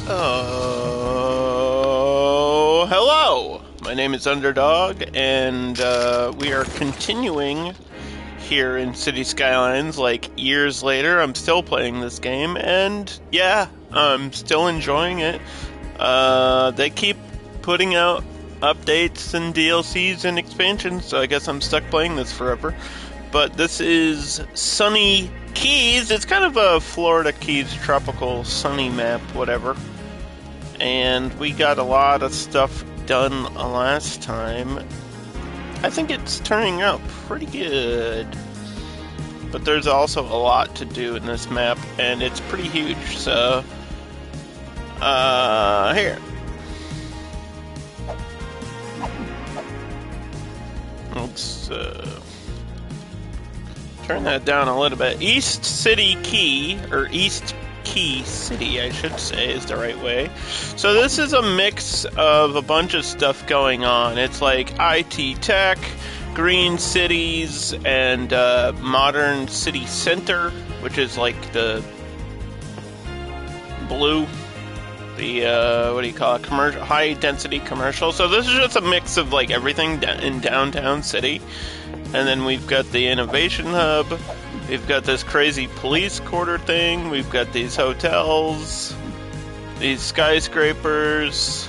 Oh, hello! My name is Underdog, and we are continuing here in City Skylines. Like, years later, I'm still playing this game, and yeah, I'm still enjoying it. They keep putting out updates and DLCs and expansions, so I guess I'm stuck playing this forever. But this is Sunny Keys. It's kind of a Florida Keys tropical sunny map, whatever. And we got a lot of stuff done last time. I think it's turning out pretty good. But there's also a lot to do in this map, and it's pretty huge, so... here. Let's, turn that down a little bit. East City Key, or East Key City, I should say, is the right way. So this is a mix of a bunch of stuff going on. It's like IT tech, green cities, and modern city center, which is like the blue, the what do you call it? Commercial, high density commercial. So this is just a mix of like everything in downtown city. And then we've got the innovation hub. We've got this crazy police quarter thing. We've got these hotels, these skyscrapers.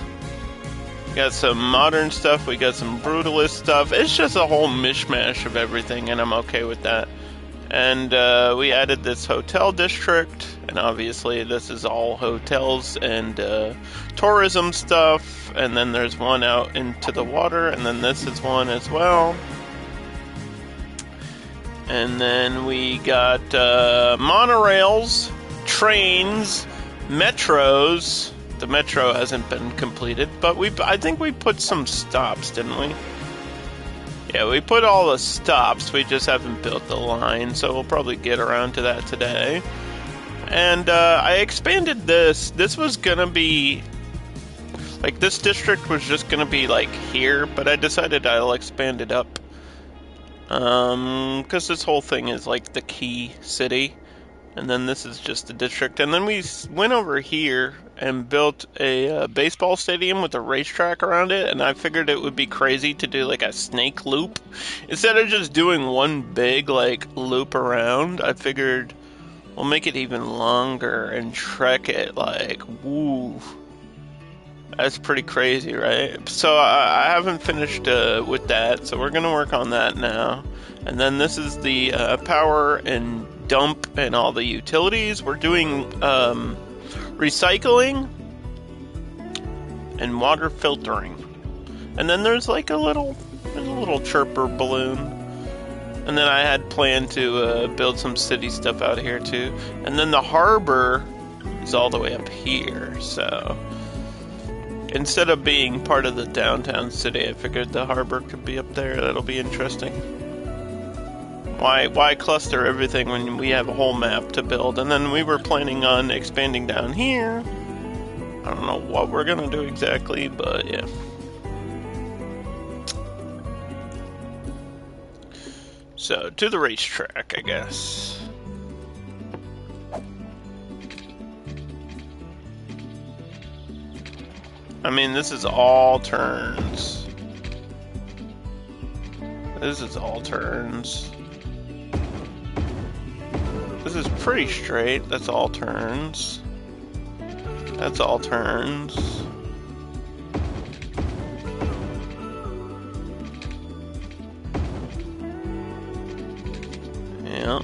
We got some modern stuff. We got some brutalist stuff. It's just a whole mishmash of everything, and I'm okay with that. And we added this hotel district, and obviously this is all hotels and tourism stuff. And then there's one out into the water, and then this is one as well. And then we got monorails, trains, metros. The metro hasn't been completed, but I think we put some stops, didn't we? Yeah, we put all the stops. We just haven't built the line, so we'll probably get around to that today. And I expanded this. This was gonna be... like, this district was just gonna be, like, here, but I decided I'll expand it up. Because this whole thing is like the key city, and then this is just the district. And then we went over here and built a baseball stadium with a racetrack around it, and I figured it would be crazy to do like a snake loop. Instead of just doing one big like loop around, I figured we'll make it even longer and trek it like, woo. That's pretty crazy, right? So I haven't finished with that, so we're going to work on that now. And then this is the power and dump and all the utilities. We're doing recycling and water filtering. And then there's like a little chirper balloon. And then I had planned to build some city stuff out here too. And then the harbor is all the way up here, so... instead of being part of the downtown city, I figured the harbor could be up there. That'll be interesting. Why cluster everything when we have a whole map to build? And then we were planning on expanding down here. I don't know what we're gonna do exactly, but yeah. So, to the racetrack, I guess. I mean, this is all turns. This is all turns. This is pretty straight. That's all turns. That's all turns. Yeah.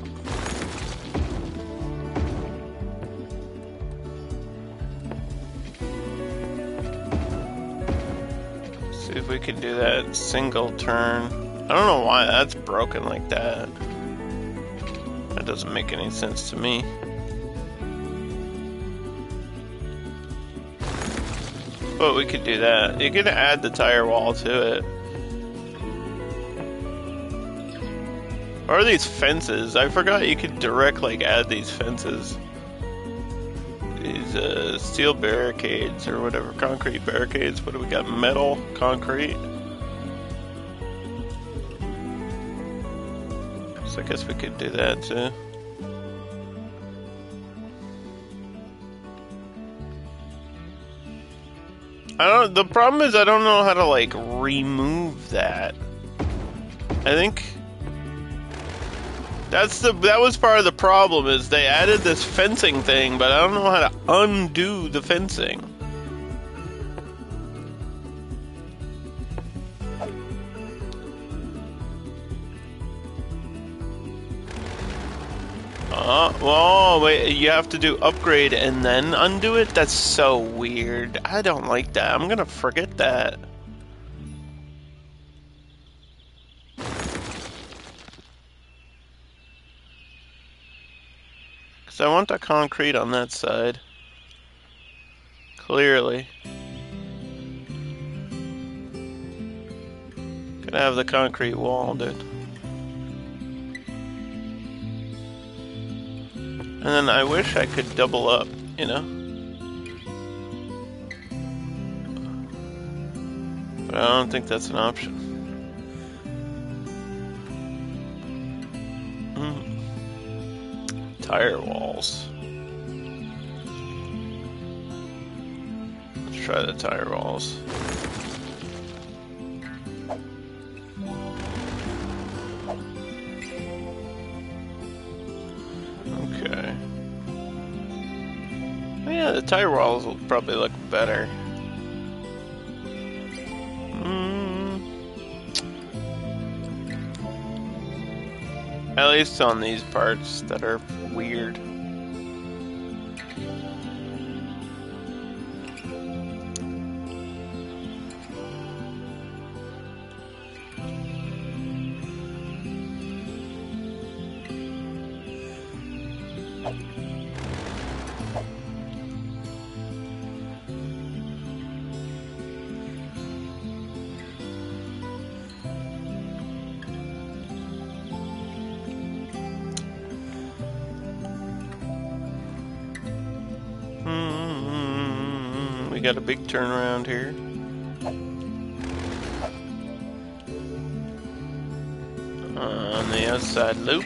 See if we can do that single turn. I don't know why that's broken like that. That doesn't make any sense to me. But we could do that. You could add the tire wall to it. Or are these fences? I forgot you could direct, like, add these fences. These steel barricades or whatever, concrete barricades. What do we got? Metal, concrete. So I guess we could do that too. The problem is I don't know how to, like, remove that. I think that was part of the problem, is they added this fencing thing, but I don't know how to undo the fencing. Well, wait, you have to do upgrade and then undo it? That's so weird. I don't like that. I'm gonna forget that. Because I want the concrete on that side. Clearly. Gonna have the concrete wall, dude. And then I wish I could double up, you know? But I don't think that's an option. Tire walls. Let's try the tire walls. Okay. Yeah, the tire walls will probably look better. At least on these parts that are weird. We got a big turnaround here. On the outside loop.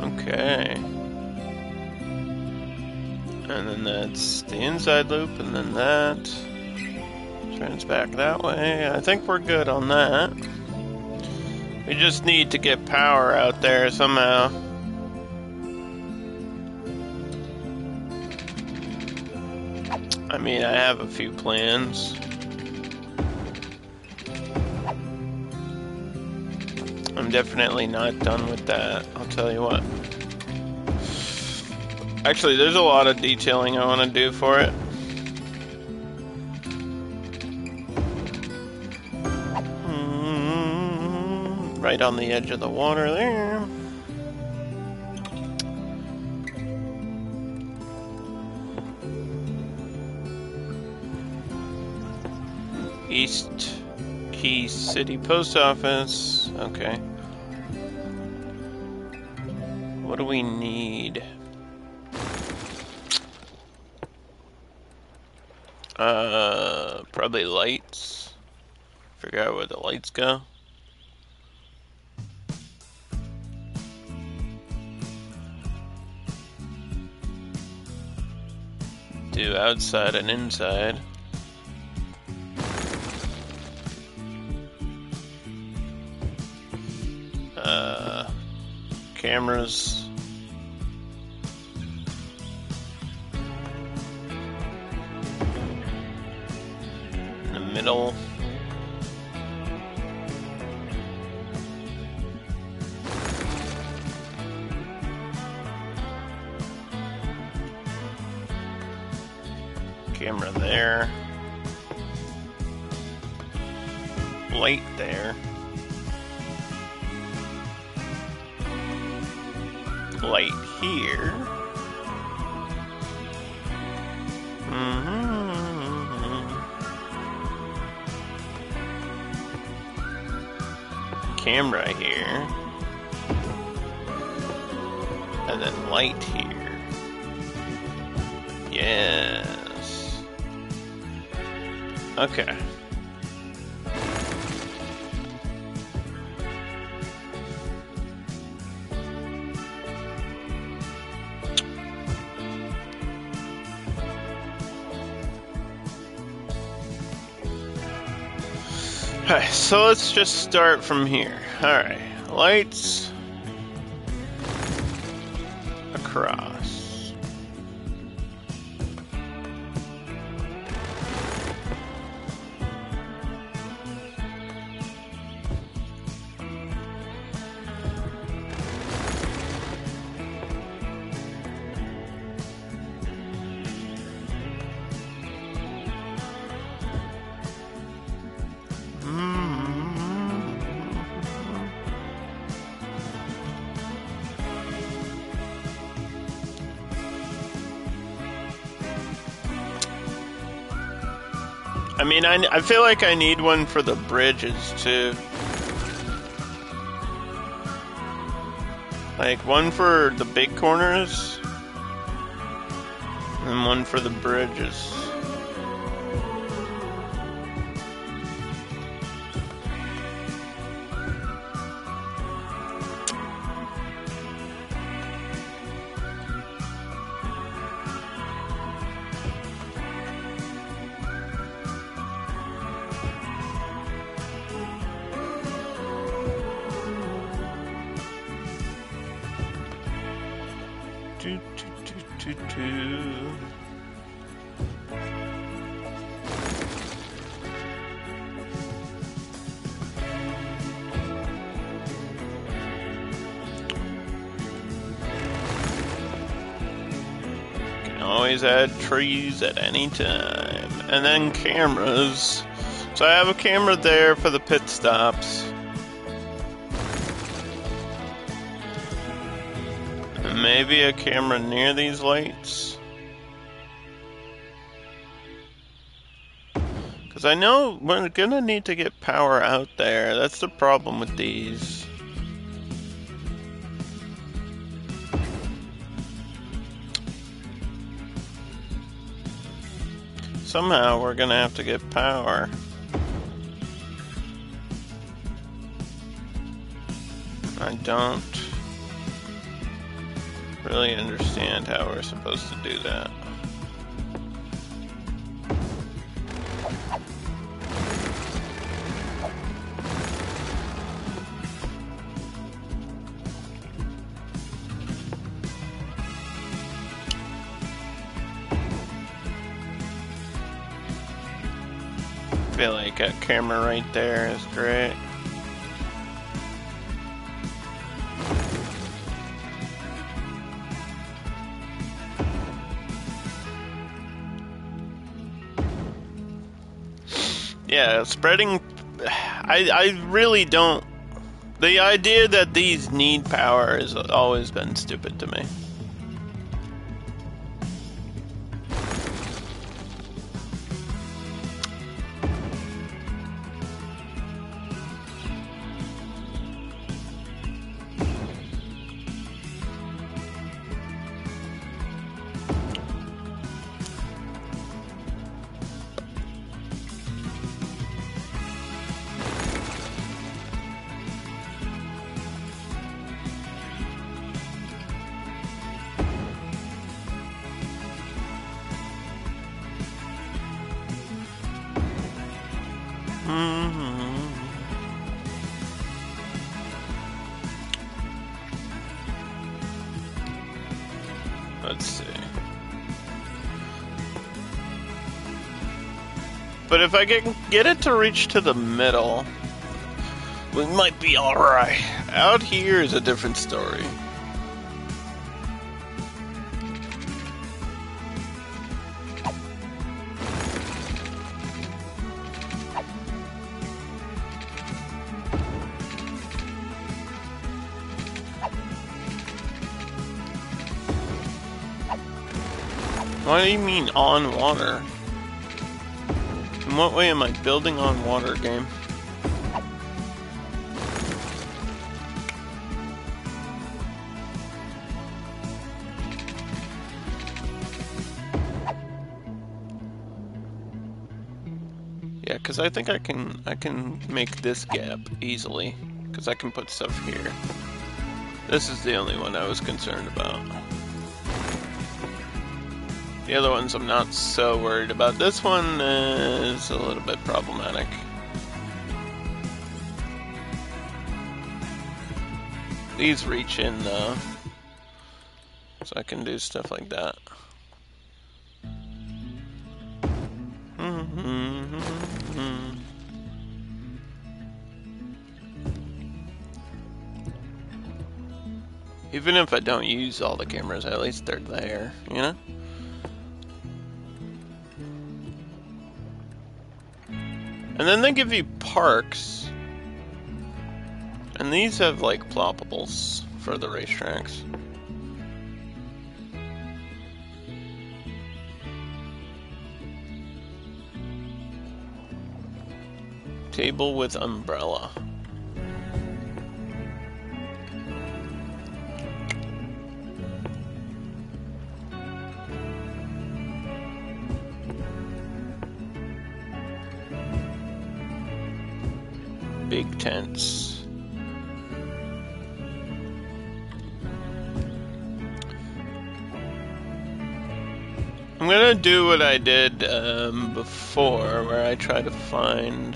Okay. And then that's the inside loop, and then that turns back that way. I think we're good on that. We just need to get power out there somehow. I mean, I have a few plans. I'm definitely not done with that, I'll tell you what. Actually, there's a lot of detailing I want to do for it. Right on the edge of the water there. East Key City Post Office. Okay. What do we need? Probably lights. Figure out where the lights go. Do outside and inside. Cameras. In the middle. Camera there. Light there. Light here. Camera here. And then light here. Yes. Okay. Okay, so let's just start from here. Alright, lights across. I mean, I feel like I need one for the bridges, too. Like, one for the big corners, and one for the bridges. Can always add trees at any time. And then cameras. So I have a camera there for the pit stops. And maybe a camera near these lights. Because I know we're gonna need to get power out there. That's the problem with these. Somehow we're gonna have to get power. I don't really understand how we're supposed to do that. I feel like a camera right there is great. Yeah, spreading... I really don't... The idea that these need power has always been stupid to me. Let's see. But if I can get it to reach to the middle, we might be alright. Out here is a different story. What do you mean on water? In what way am I building on water, game? Yeah, because I think I can make this gap easily, because I can put stuff here. This is the only one I was concerned about. The other ones I'm not so worried about. This one is a little bit problematic. these reach in though, so I can do stuff like that. Even if I don't use all the cameras, at least they're there, you know? And then they give you parks. And these have like ploppables for the racetracks. Table with umbrella. Big tents. I'm gonna do what I did before, where I try to find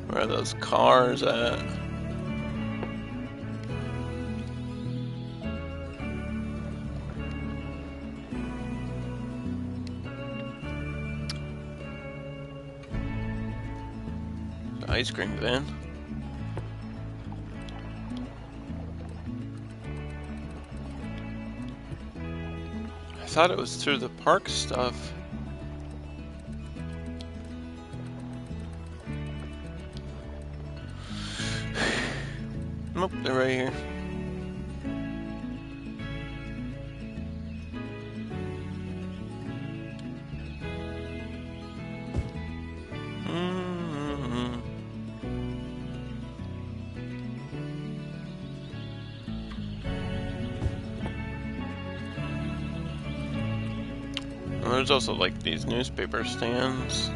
where are those cars at. The ice cream van. I thought it was through the park stuff. Nope, they're right here. There's also like these newspaper stands.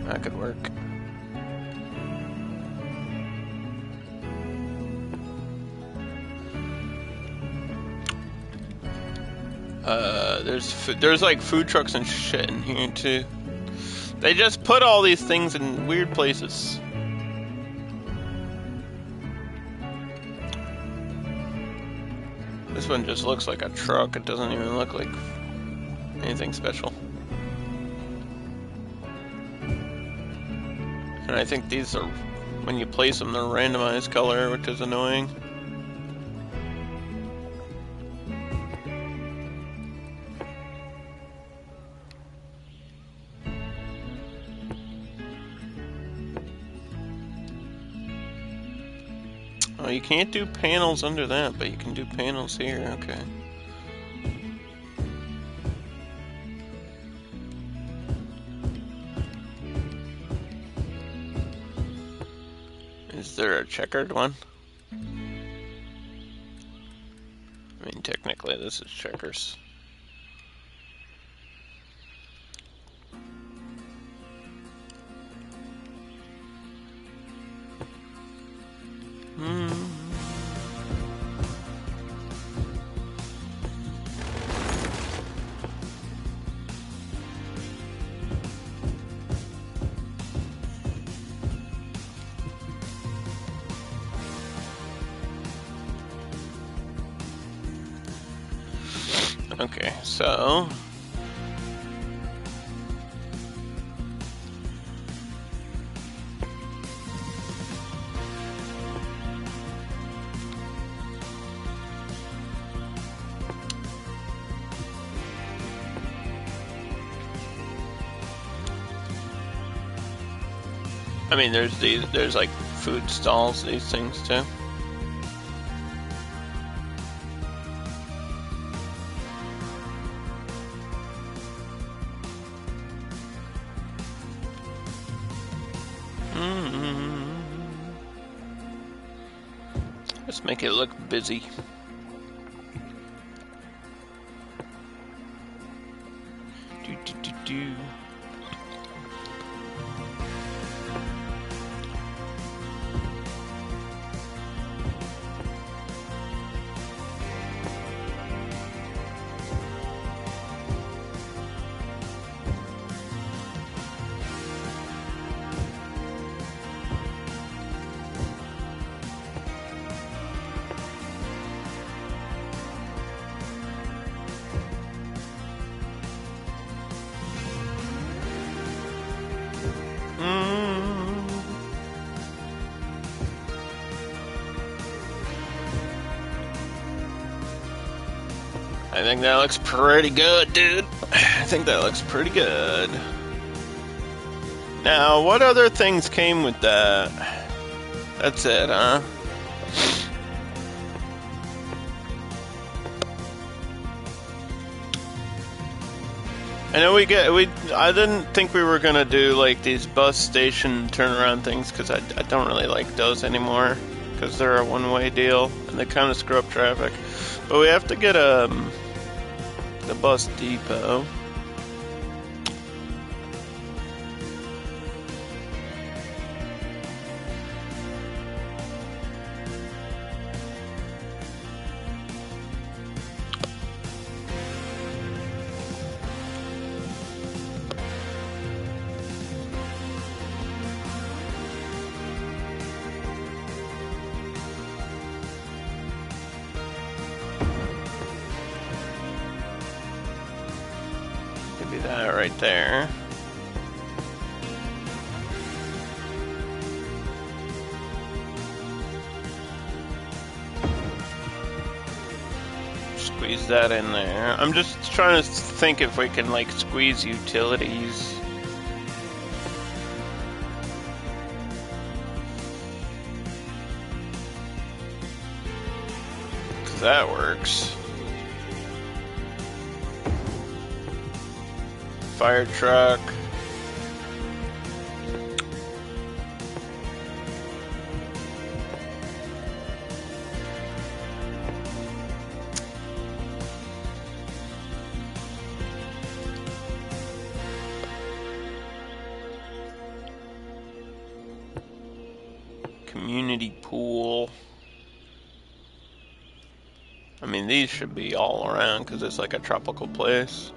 That could work. There's like food trucks and shit in here too. They just put all these things in weird places. This one just looks like a truck. It doesn't even look like anything special. And I think these are, when you place them, they're randomized color, which is annoying. Oh, you can't do panels under that, but you can do panels here, okay. Is there a checkered one? I mean, technically this is checkers. Okay, so I mean, there's like food stalls, these things too. Let's make it look busy. Do. I think that looks pretty good, dude. I think that looks pretty good. Now, what other things came with that? That's it, huh? I know I didn't think we were gonna do like these bus station turnaround things because I don't really like those anymore because they're a one-way deal and they kind of screw up traffic. But we have to get the bus depot. Maybe that right there. Squeeze that in there. I'm just trying to think if we can like squeeze utilities. Cause that works. Fire truck. Community pool. I mean, these should be all around because it's like a tropical place.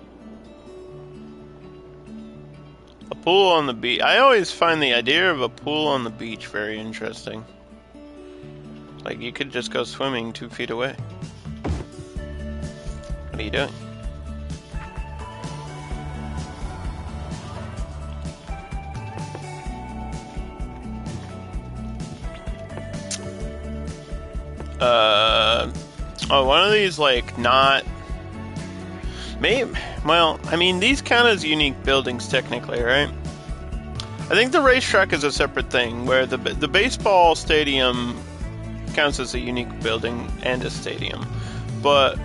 A pool on the beach. I always find the idea of a pool on the beach very interesting. Like, you could just go swimming 2 feet away. What are you doing? Oh, one of these, like, not... Maybe... Well, I mean, these count as unique buildings, technically, right? I think the racetrack is a separate thing, where the baseball stadium counts as a unique building and a stadium. But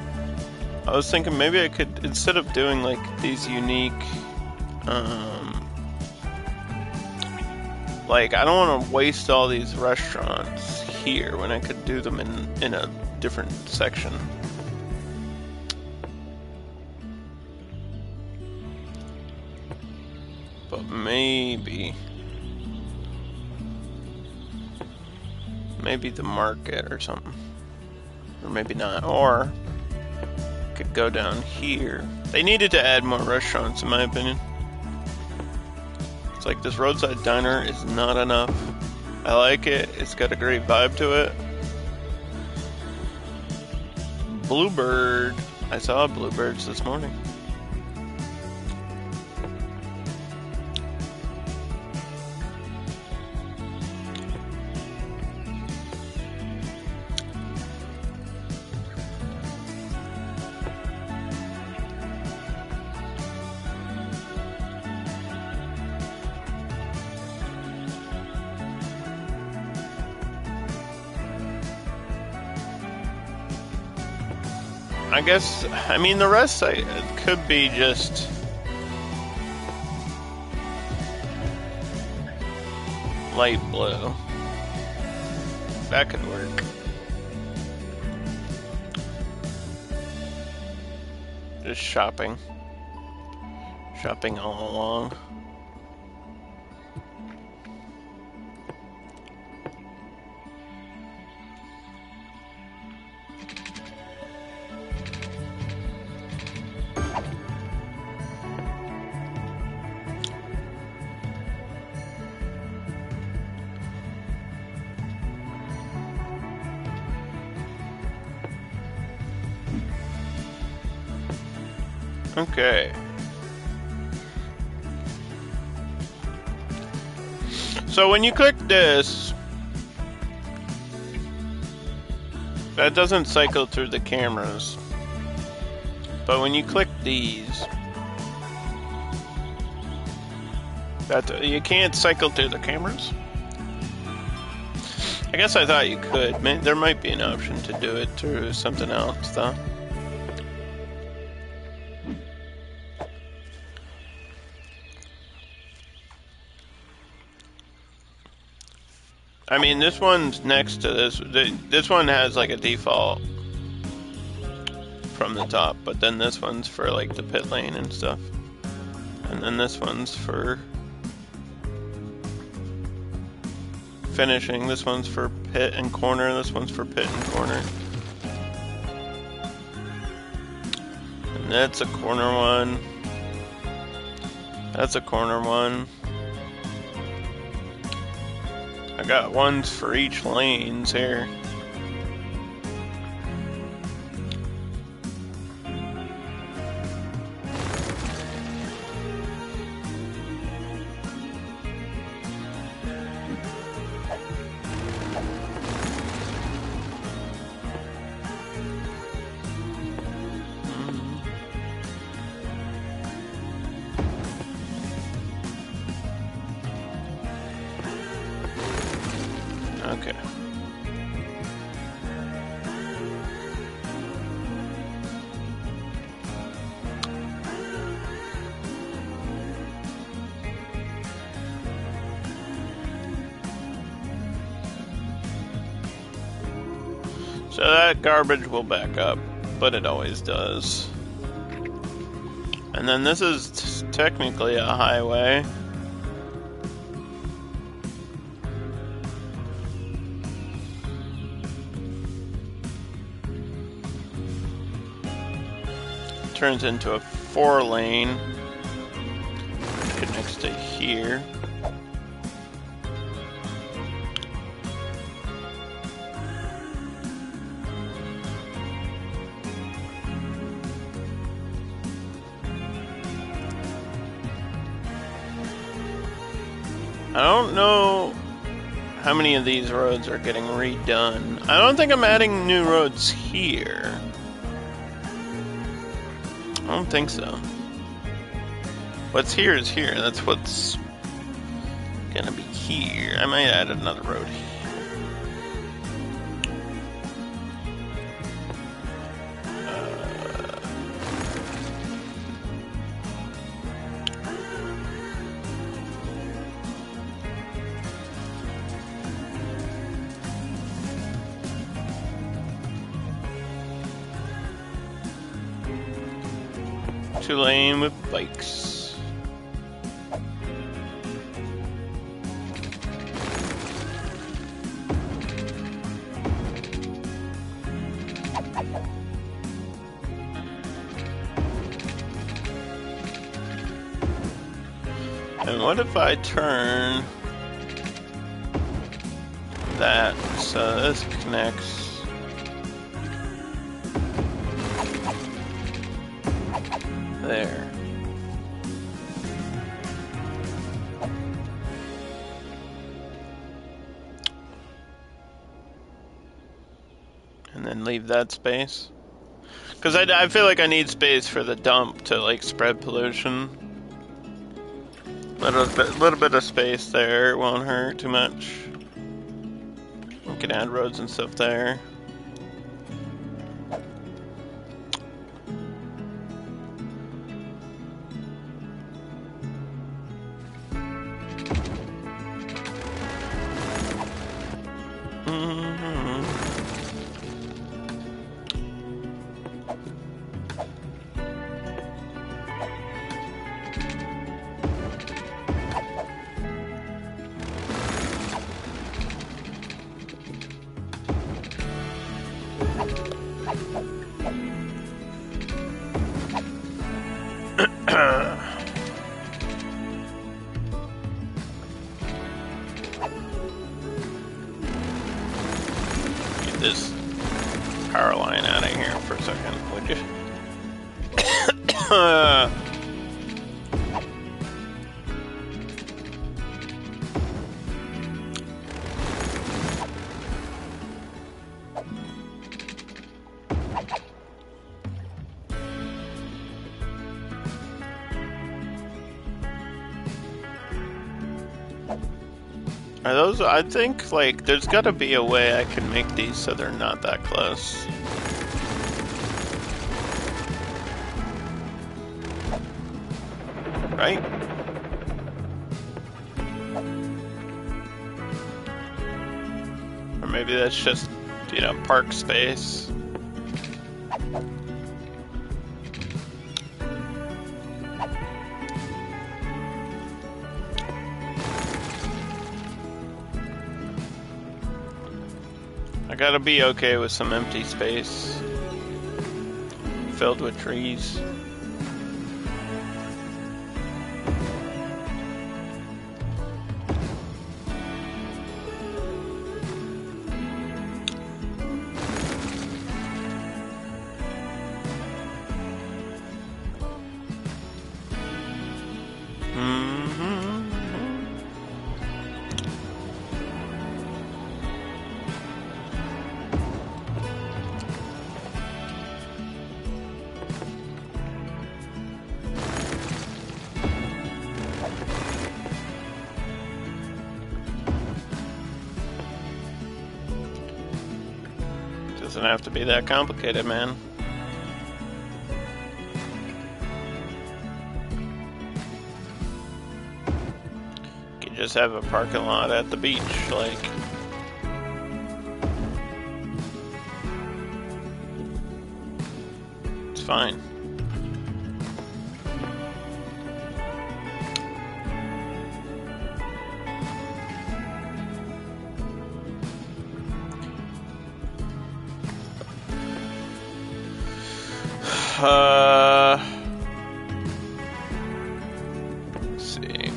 I was thinking maybe I could, instead of doing, like, these unique... like, I don't want to waste all these restaurants here when I could do them in a different section. But maybe the market or something, or maybe not, or could go down here. They needed to add more restaurants in my opinion. It's like this roadside diner is not enough. I like it, it's got a great vibe to it. Bluebird, I saw bluebirds this morning. I guess, I mean, the rest could be just light blue. That could work. Just shopping. Shopping all along. Okay. So when you click this, that doesn't cycle through the cameras. But when you click these, you can't cycle through the cameras. I guess I thought you could. There might be an option to do it through something else, though. I mean, this one's next to this. This one has like a default from the top, but then this one's for like the pit lane and stuff. And then this one's for finishing. This one's for pit and corner. This one's for pit and corner. And that's a corner one. That's a corner one. I got ones for each lanes here. Okay. So that garbage will back up, but it always does. And then this is technically a highway. Turns into a 4-lane, which connects to here. I don't know how many of these roads are getting redone. I don't think I'm adding new roads here. I don't think so. What's here is here. That's what's gonna be here. I might add another road here. Two-lane with bikes. And what if I turn that so this connects there? And then leave that space. Because I feel like I need space for the dump to like spread pollution. Little bit of space there won't hurt too much. We can add roads and stuff there. Get this power line out of here for a second, would you? Are those? I think, like, there's gotta be a way I can make these so they're not that close. Right? Or maybe that's just, you know, park space. I gotta be okay with some empty space filled with trees. Doesn't have to be that complicated, man. You can just have a parking lot at the beach, like. It's fine. Let's see.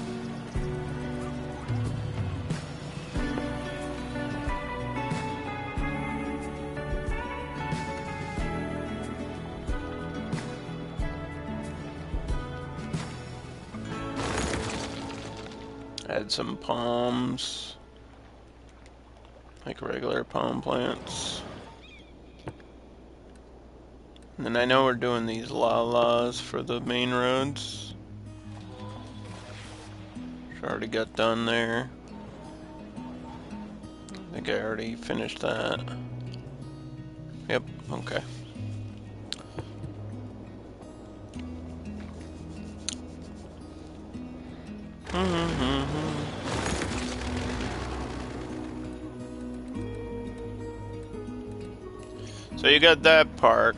Add some palms, like regular palm plants. And then I know we're doing these la-las for the main roads. Which already got done there. I think I already finished that. Yep, okay. So you got that park.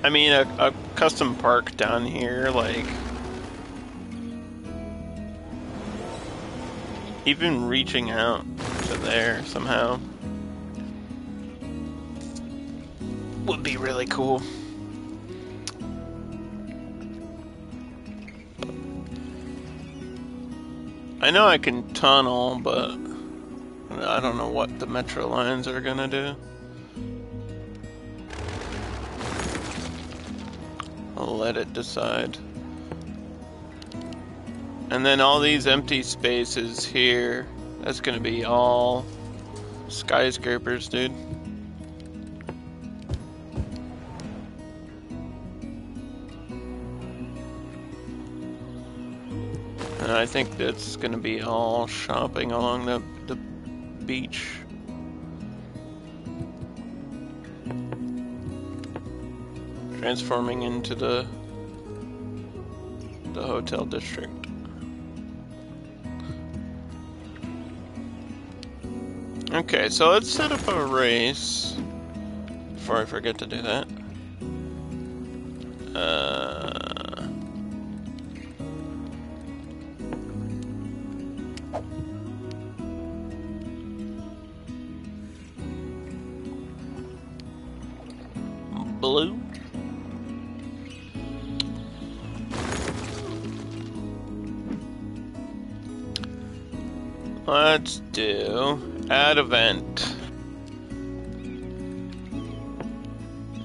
I mean, a custom park down here, like, even reaching out to there somehow would be really cool. I know I can tunnel, but I don't know what the metro lines are gonna do. I'll let it decide. And then all these empty spaces here, that's gonna be all skyscrapers, dude. And I think that's gonna be all shopping along the beach. Transforming into the hotel district. Okay, so let's set up a race before I forget to do that. Blue. Let's do add event.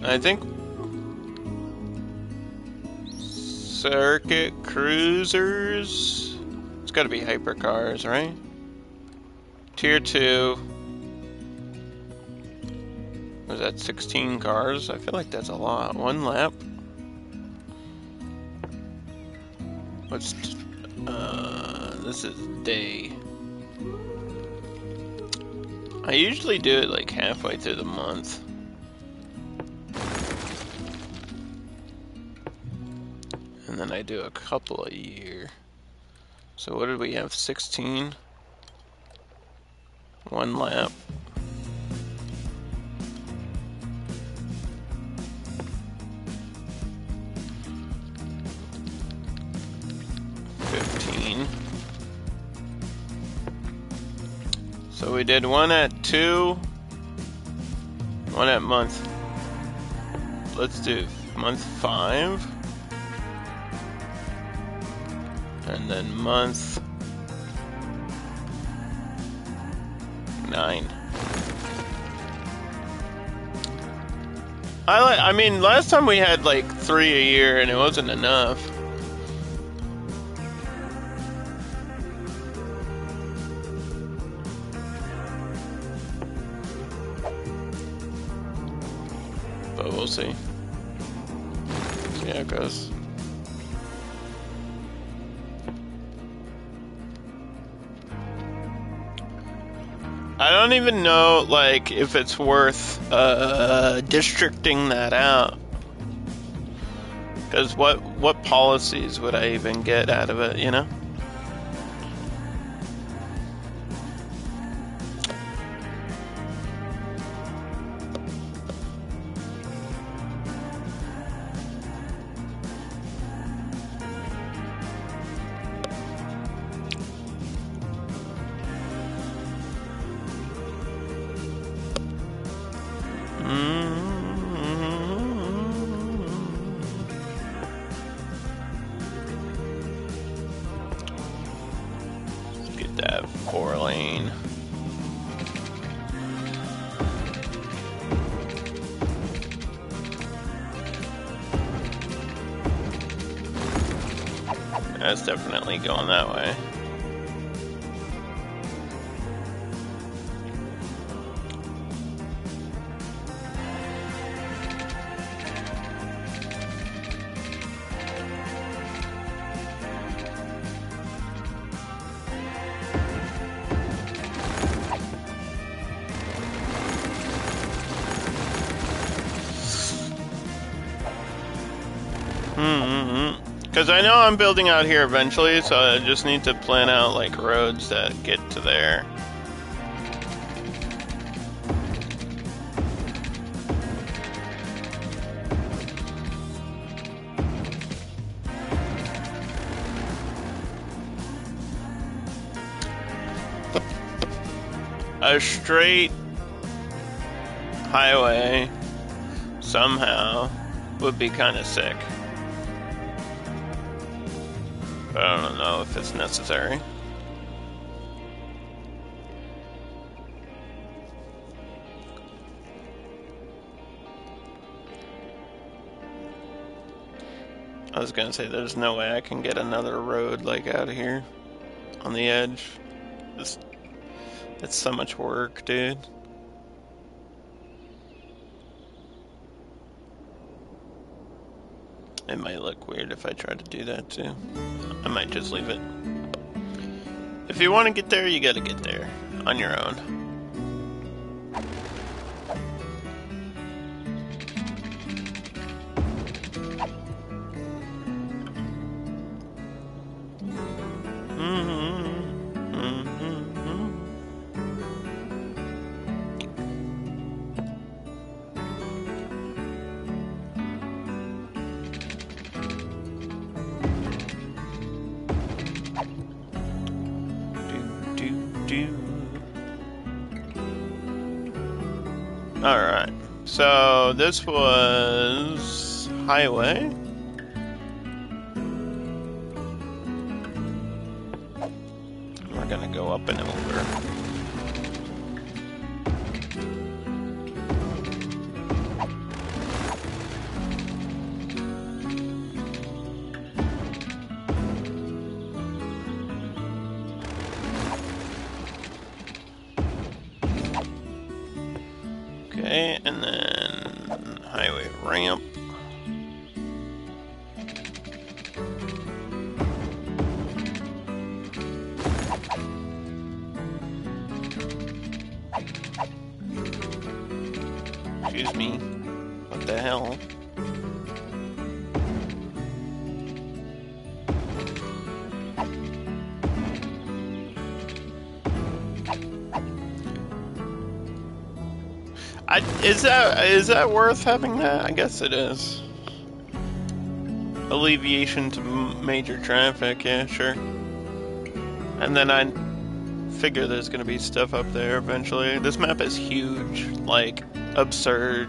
I think circuit cruisers. It's got to be hypercars, right? Tier 2. Was that 16 cars? I feel like that's a lot. One lap. What's this is day. I usually do it like halfway through the month. And then I do a couple a year. So what did we have? 16? One lap. So we did one at 2, one at month. Let's do month 5. And then month 9. I mean, last time we had like 3 a year and it wasn't enough. But we'll see. See how it goes. I don't even know, like, if it's worth districting that out. Because what policies would I even get out of it, you know? Let's get that 4-lane. That's definitely going that way. Because I know I'm building out here eventually, so I just need to plan out like roads that get to there. A straight highway somehow would be kind of sick. But I don't know if it's necessary. I was gonna say there's no way I can get another road like out of here on the edge. It's so much work, dude. It might look weird if I try to do that too. I might just leave it. If you want to get there, you gotta get there on your own. Alright, so this was highway. We're gonna go up and over. Okay, and then ramp. Excuse me. What the hell? Is that worth having that? I guess it is. Alleviation to major traffic, yeah, sure. And then I figure there's gonna be stuff up there eventually. This map is huge, like, absurd.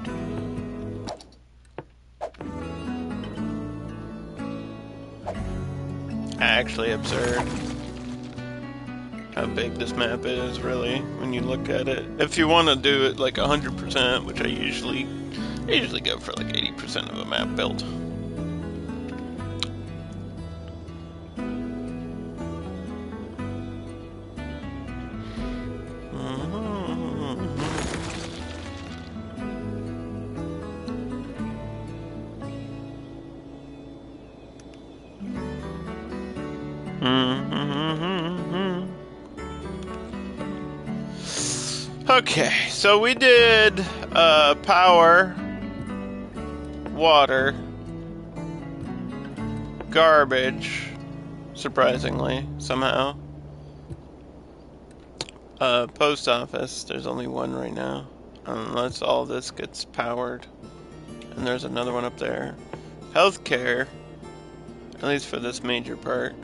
Actually absurd. How big this map is, really, when you look at it. If you want to do it like 100%, which I usually go for like 80% of a map build. Okay, so we did power, water, garbage, surprisingly, somehow. Post office, there's only one right now, unless all this gets powered. And there's another one up there. Healthcare, at least for this major part.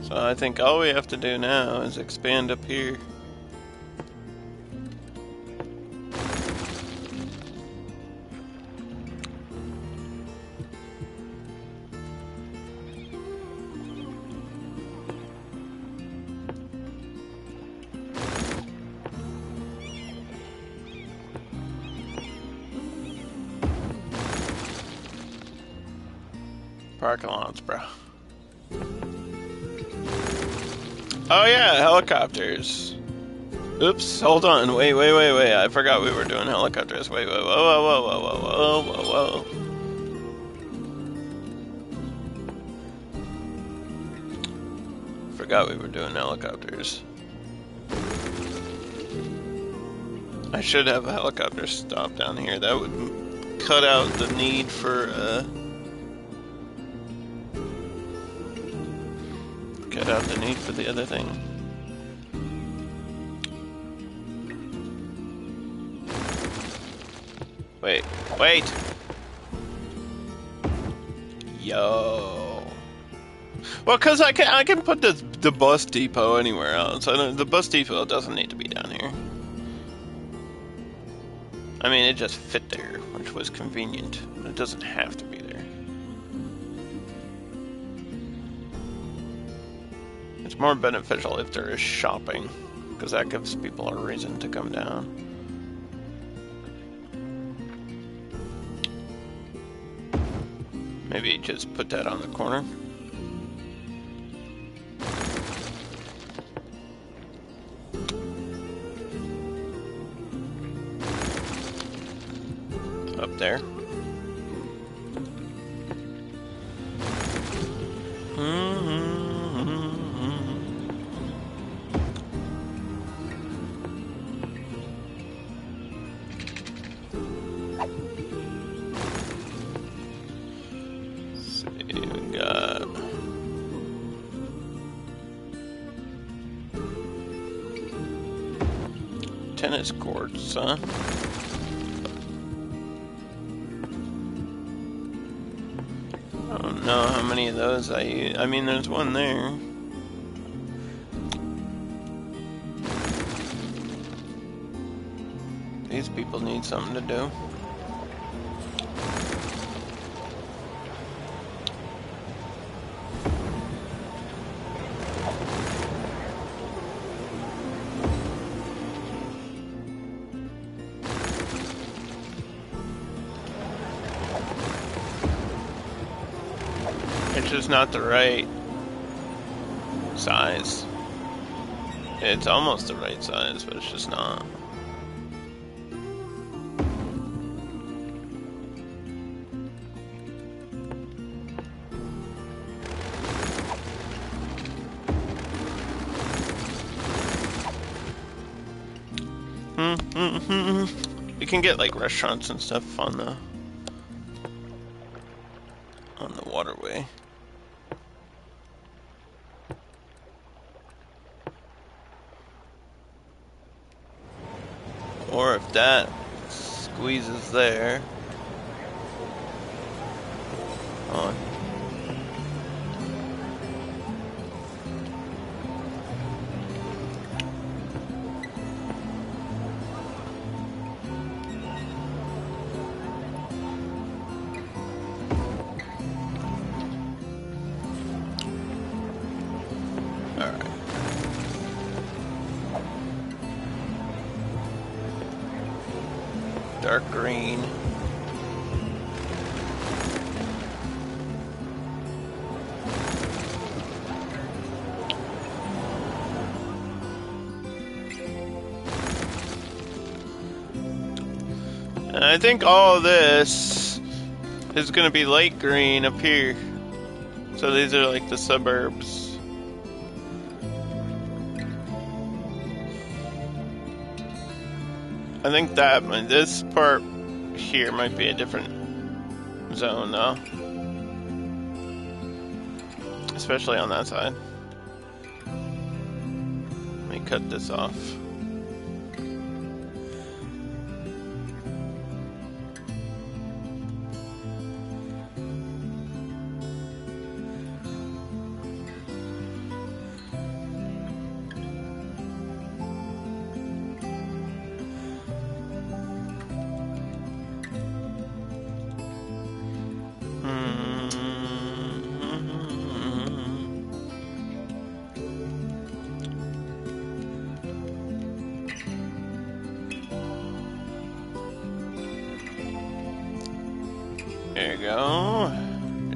So I think all we have to do now is expand up here. Parking lots, bro. Oh yeah, helicopters. Oops, hold on. Wait. I forgot we were doing helicopters. Wait, whoa. Forgot we were doing helicopters. I should have a helicopter stop down here. That would cut out the need for the other thing. Wait. Yo. Well, cause I can put the bus depot anywhere else. The bus depot doesn't need to be down here. I mean, it just fit there, which was convenient. It doesn't have to be there. It's more beneficial if there is shopping, because that gives people a reason to come down. Maybe just put that on the corner. Up there. Tennis courts, huh? I don't know how many of those I use. I mean, there's one there. These people need something to do. It's just not the right size. It's almost the right size, but it's just not. You can get like restaurants and stuff on the waterway. Or if that squeezes there. On. Alright. Dark green. And I think all of this is going to be light green up here. So these are like the suburbs. I think that this part here might be a different zone though. Especially on that side. Let me cut this off. There you go.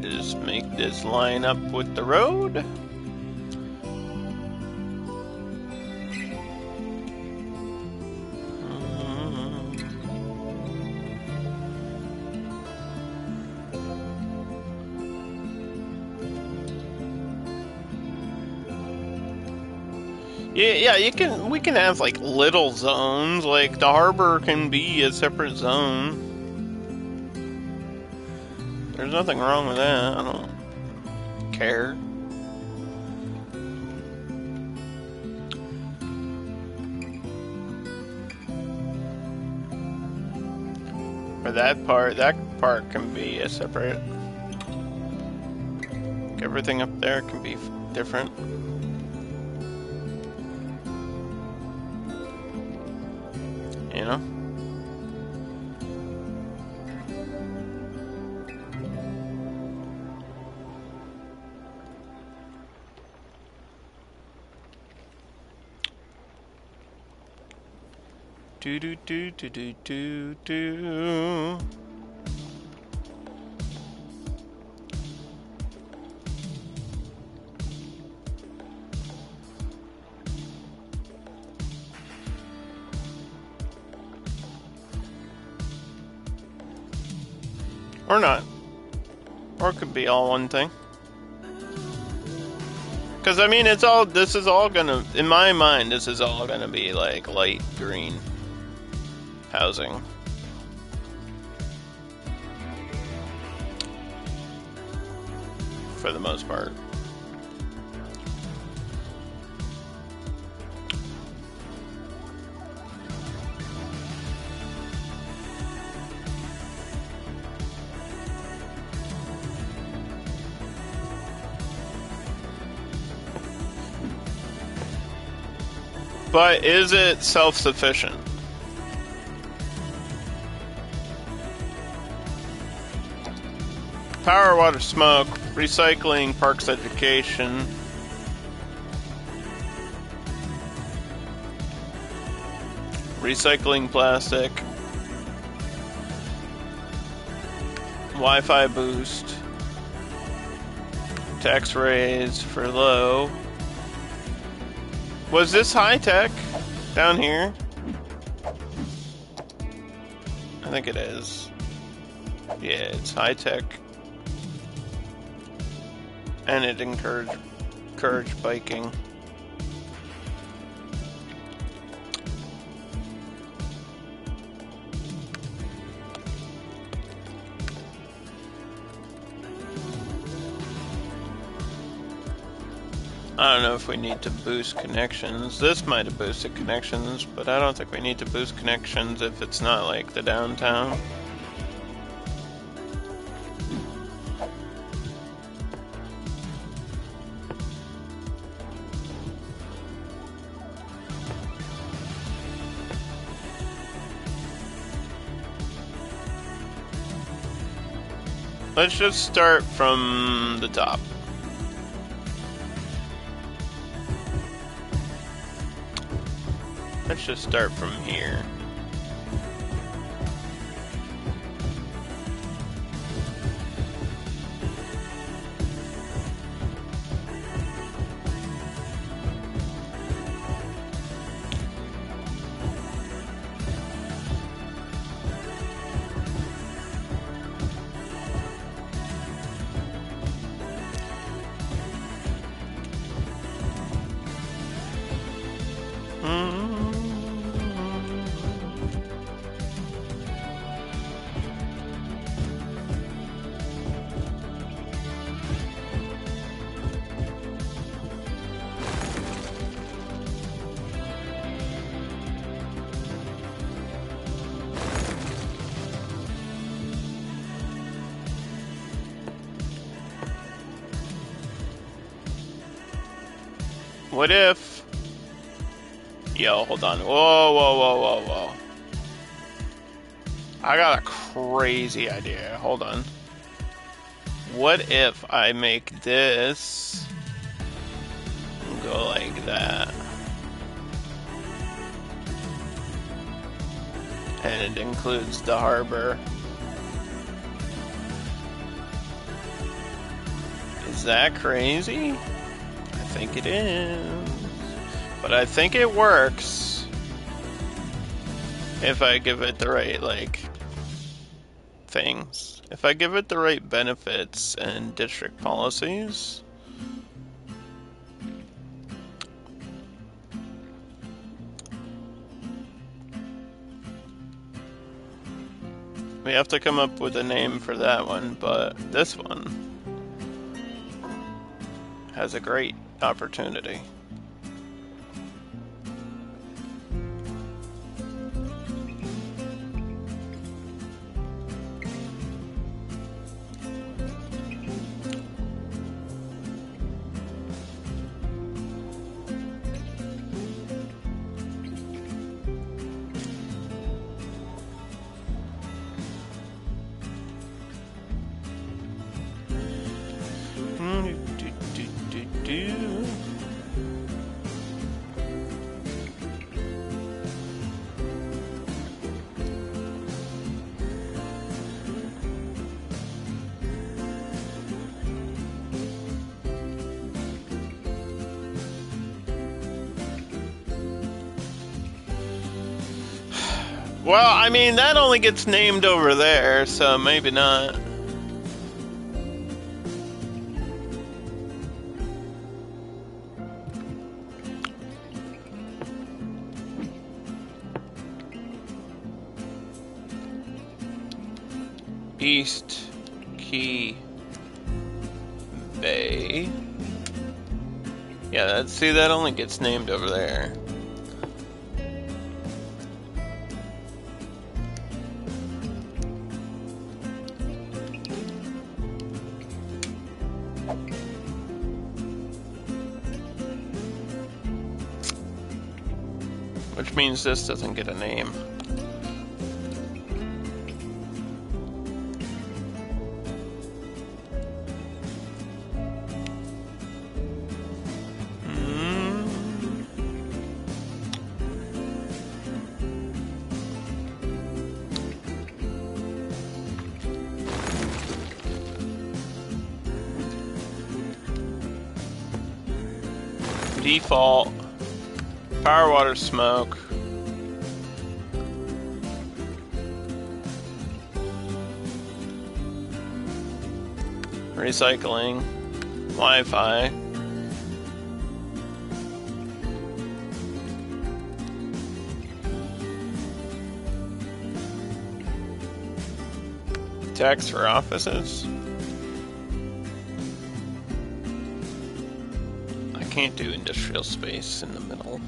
Just make this line up with the road. Yeah, we can have like little zones, like the harbor can be a separate zone. There's nothing wrong with that. I don't care. Or that part can be a separate. Everything up there can be different. You know? Do do do do do do do. Or not. Or it could be all one thing. Because, I mean, this is all gonna, in my mind, this is all gonna be, like, light green housing. For the most part. But is it self-sufficient? Power, water, smoke, recycling, parks, education. Recycling plastic. Wi-Fi boost. Tax raise for low. Was this high-tech down here? I think it is. Yeah, it's high-tech. And it encouraged biking. I don't know if we need to boost connections. This might have boosted connections, but I don't think we need to boost connections if it's not like the downtown. Let's just start from the top. Let's just start from here. What if... Yo, hold on. Whoa, whoa, whoa, whoa, whoa. I got a crazy idea. Hold on. What if I make this go like that? And it includes the harbor. Is that crazy? I think it is. But I think it works if I give it the right, like, things. If I give it the right benefits and district policies. We have to come up with a name for that one, but this one has a great opportunity. Well, I mean, that only gets named over there, so maybe not. East Key Bay. Yeah, see, that only gets named over there. Which means this doesn't get a name. Default. Power, water, smoke. Recycling. Wi-Fi. Tax for offices. I can't do industrial space in the middle.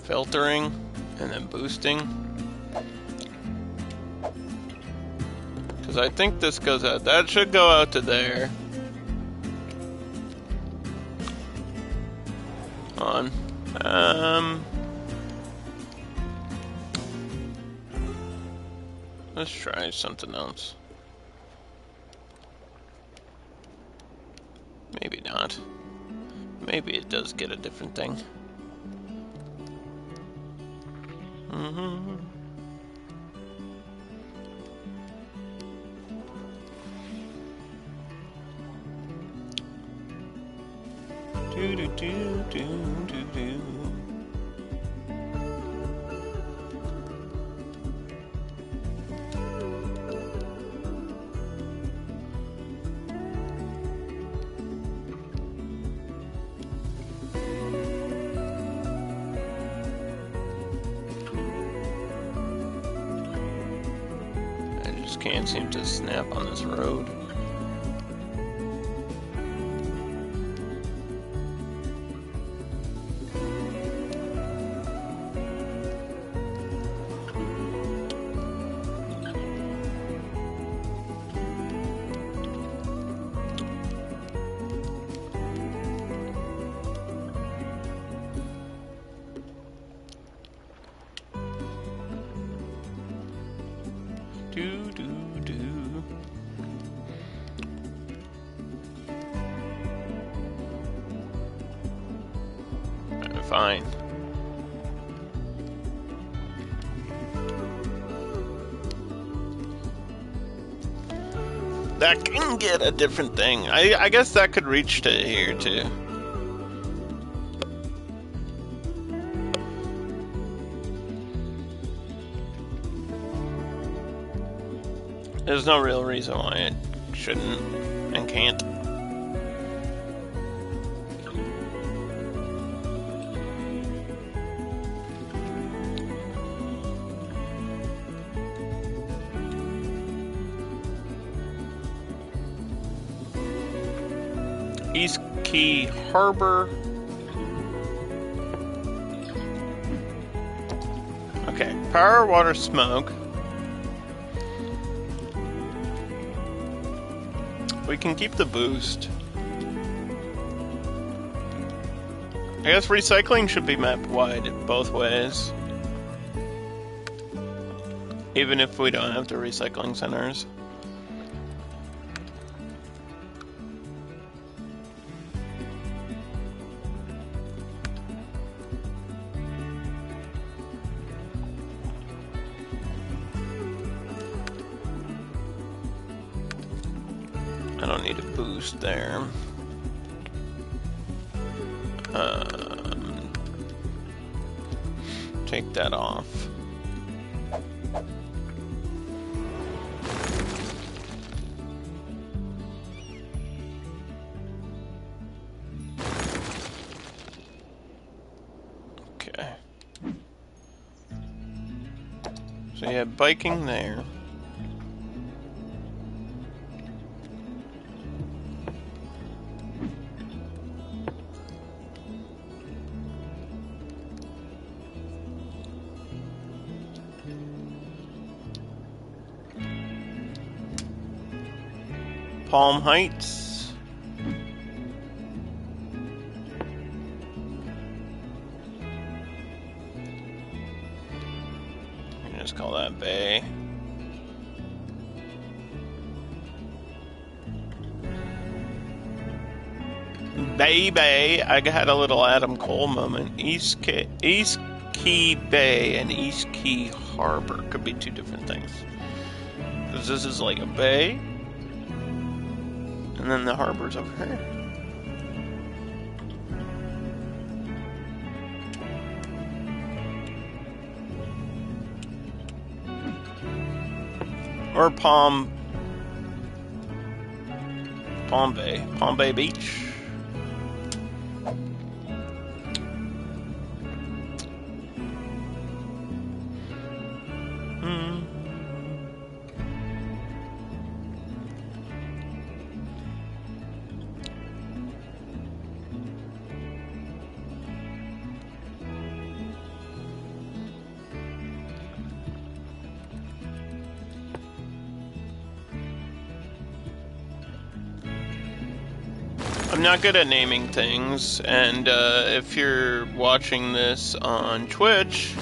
Filtering, and then boosting. Because I think this goes out. That should go out to there. On. Let's try something else. Maybe not. Maybe it does get a different thing. Do do do do do do. Can't seem to snap on this road. Do do do. Fine. That can get a different thing. I guess that could reach to here too. There's no real reason why it shouldn't and can't. East Key Harbor. Okay, power, water, smoke. We can keep the boost. I guess recycling should be map wide both ways. Even if we don't have the recycling centers. I don't need a boost there. Take that off. Okay. So you have biking there. Palm Heights. You can just call that Bay. Bay. I had a little Adam Cole moment. East Key Bay and East Key Harbor could be two different things. Because this is like a bay. And then the harbor's over here. Or Palm Bay Beach. I'm not good at naming things, and if you're watching this on Twitch,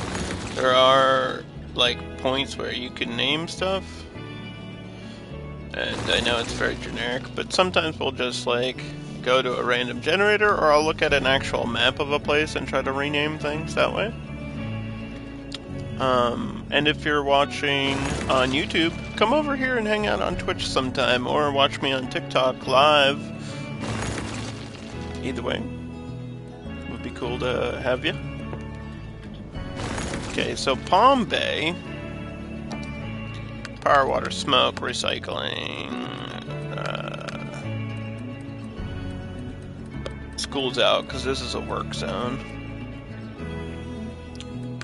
there are like points where you can name stuff, and I know it's very generic, but sometimes we'll just like go to a random generator, or I'll look at an actual map of a place and try to rename things that way. And if you're watching on YouTube, come over here and hang out on Twitch sometime, or watch me on TikTok live. Either way, would be cool to have you. Okay, so Palm Bay, power, water, smoke, recycling. School's out because this is a work zone.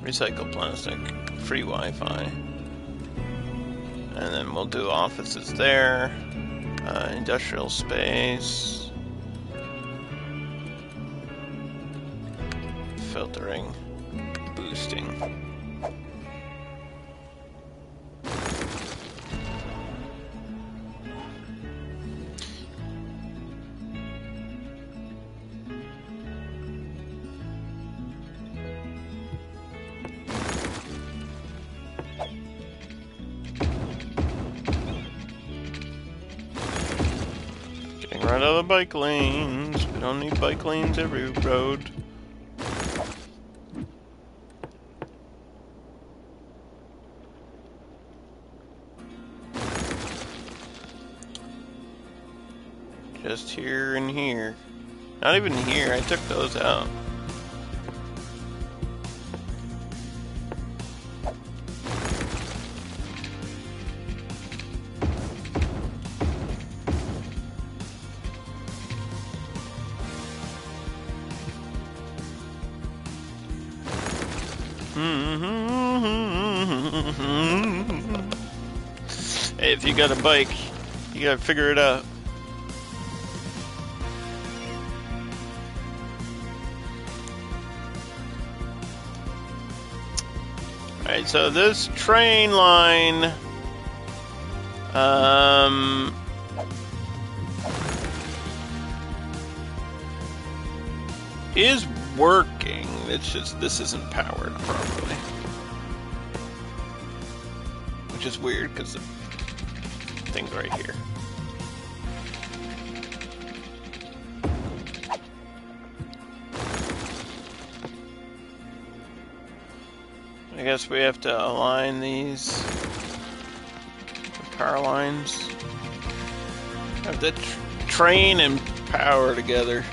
Recycle plastic, free Wi-Fi, and then we'll do offices there. Industrial space, filtering, boosting. Getting rid of the bike lanes. We don't need bike lanes every road. Just here and here. Not even here, I took those out. Hey, if you got a bike, you gotta figure it out. Alright, so this train line is working. It's just this isn't powered properly, which is weird because the thing's right here. I guess we have to align these power lines. Have the train and power together.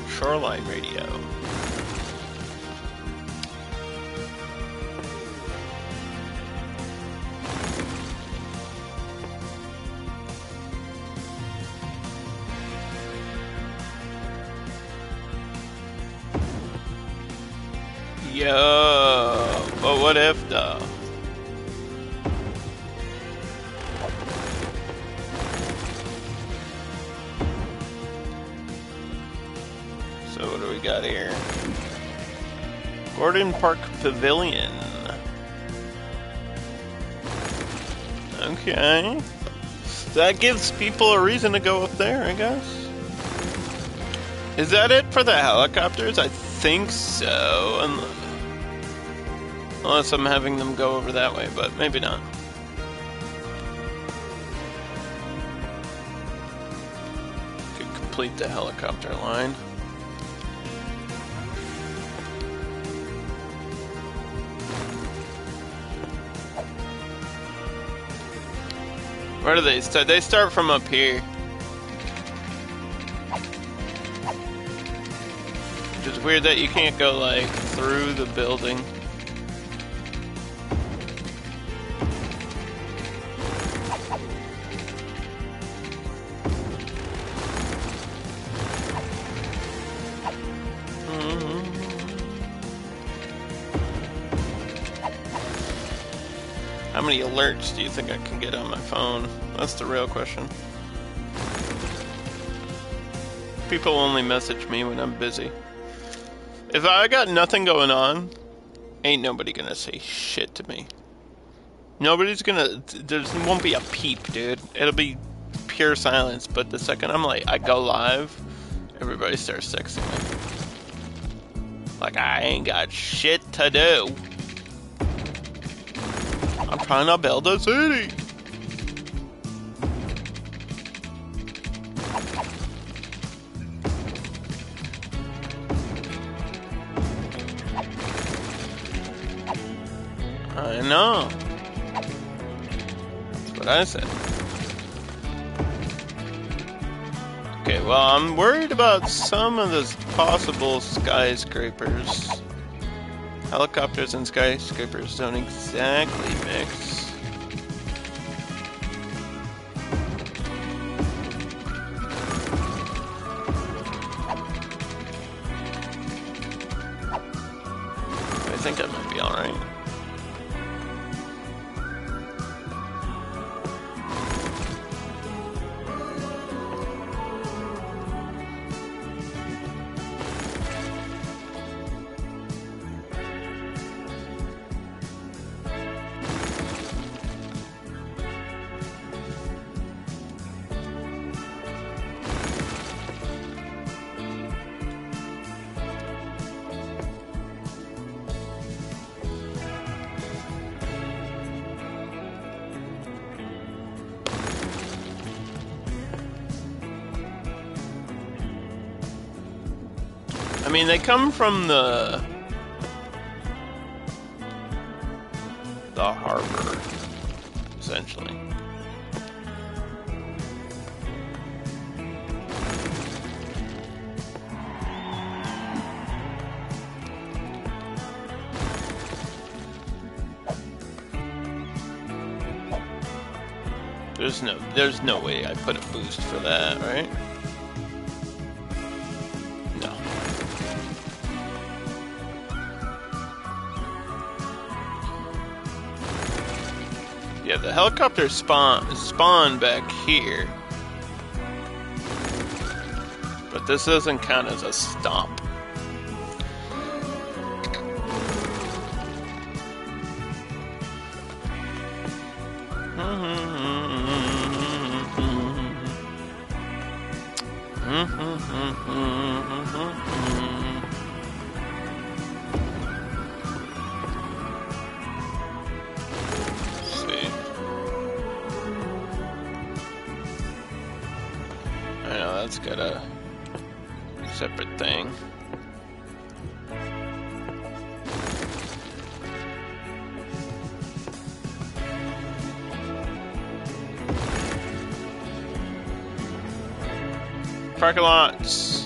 Shoreline radio. Yo, but what if though? So what do we got here? Gordon Park Pavilion. Okay. That gives people a reason to go up there, I guess. Is that it for the helicopters? I think so. Unless I'm having them go over that way, but maybe not. Could complete the helicopter line. Where do they start? They start from up here. Which is weird that you can't go, like, through the building. many alerts do you think I can get on my phone? That's the real question. People only message me when I'm busy. If I got nothing going on, ain't nobody gonna say shit to me. Nobody's gonna... There won't be a peep, dude. It'll be pure silence, but the second I go live, everybody starts texting me. Like, I ain't got shit to do. I'm trying to build a city. I know. That's what I said. Okay, well, I'm worried about some of the possible skyscrapers. Helicopters and skyscrapers don't exactly mix. I think I might be alright. I mean, they come from the harbor, essentially. There's no way I put a boost for that, right? No. Yeah, the helicopter spawn back here. But this doesn't count as a stop. That's got a separate thing. Parking lots.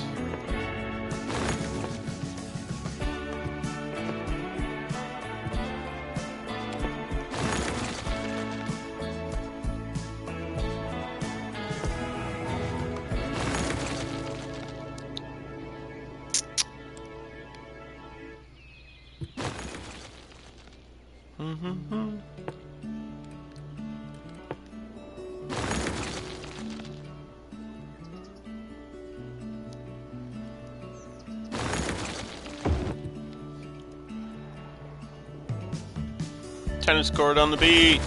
Tennis court on the beach.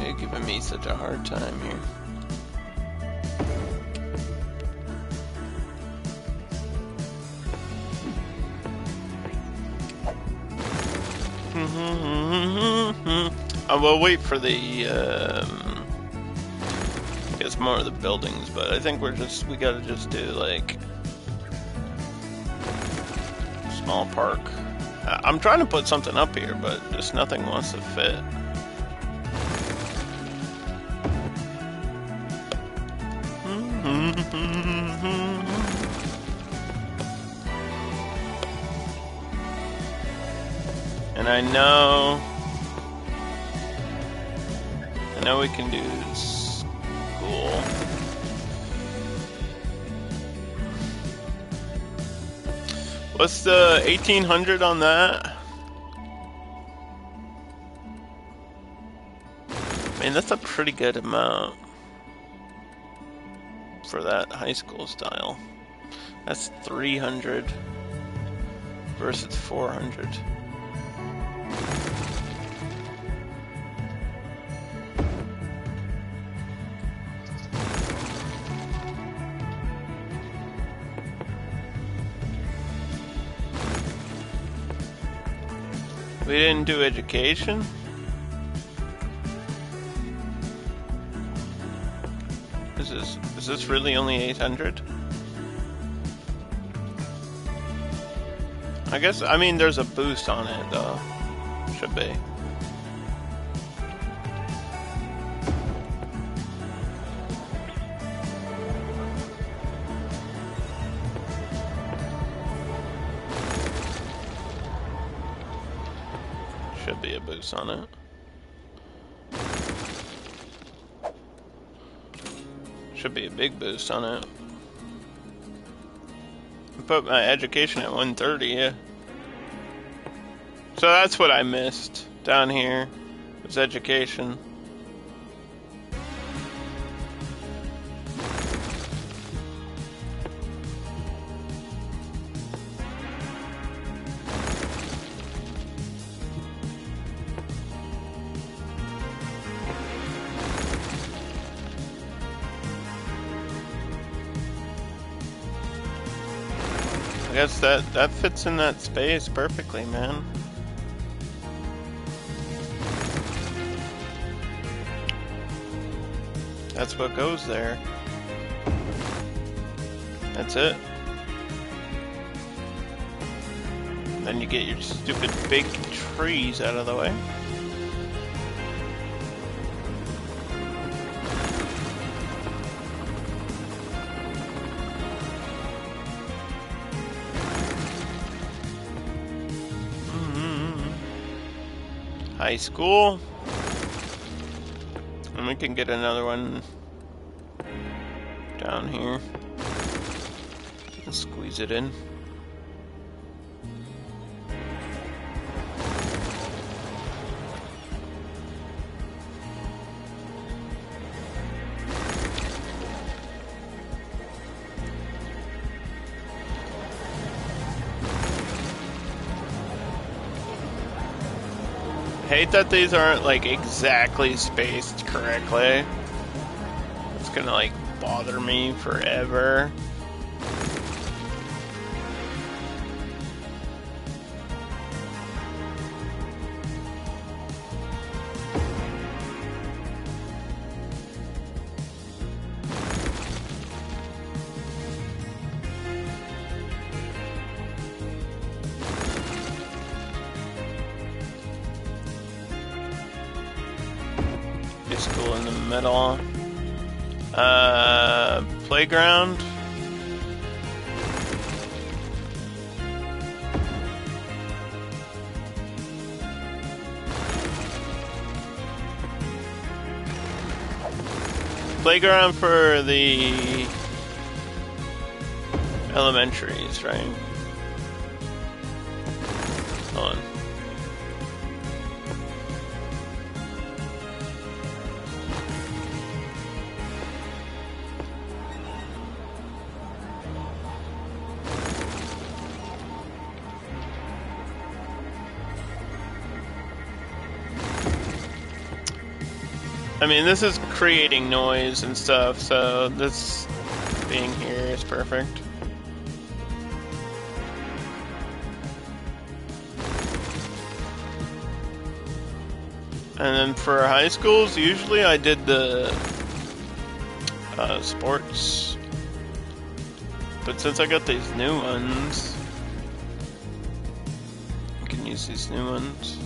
You're giving me such a hard time here. I will wait for the, I guess more of the buildings, but I think we gotta just do, like, small park. I'm trying to put something up here, but just nothing wants to fit. And I know we can do school. What's the 1800 on that? I mean, that's a pretty good amount for that high school style. That's 300 versus 400. We didn't do education? Is this really only 800? I guess, I mean, there's a boost on it, though. Should be. Should be a boost on it. Should be a big boost on it. I put my education at 130, yeah. So that's what I missed down here, was education. I guess that fits in that space perfectly, man. That's what goes there. That's it. Then you get your stupid big trees out of the way. High school. And we can get another one down here. And squeeze it in. I hate that these aren't like exactly spaced correctly. It's gonna like bother me forever. School in the middle. Playground. Playground for the elementaries, right? Hold on. I mean, this is creating noise and stuff, so this being here is perfect. And then for high schools, usually I did the sports. But since I got these new ones, I can use these new ones.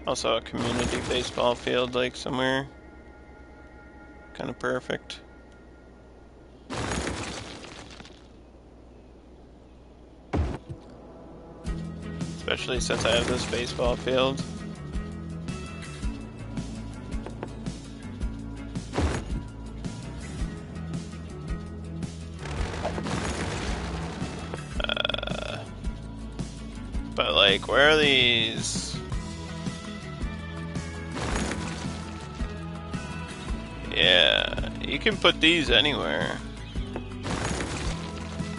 Also a community baseball field like somewhere. Kind of perfect. Especially since I have this baseball field. But like, where are these? Yeah, you can put these anywhere,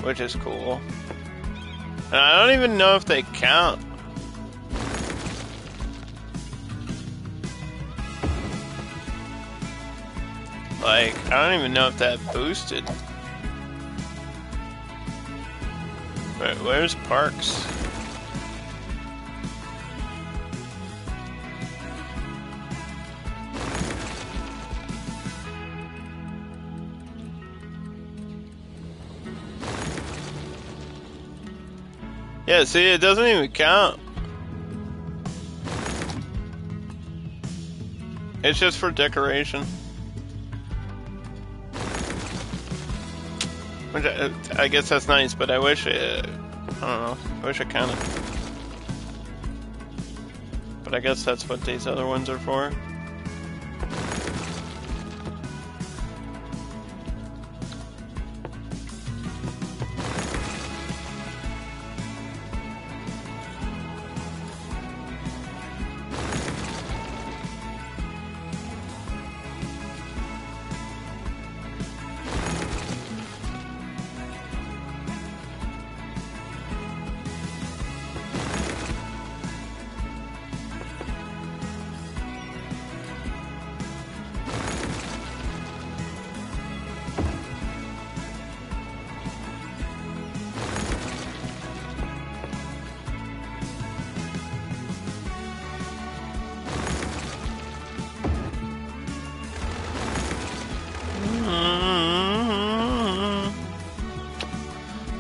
which is cool. And I don't even know if they count. Like, I don't even know if that boosted. Where's Parks? Yeah, see, it doesn't even count. It's just for decoration. Which I guess that's nice, but I wish it, I don't know, I wish it counted. But I guess that's what these other ones are for.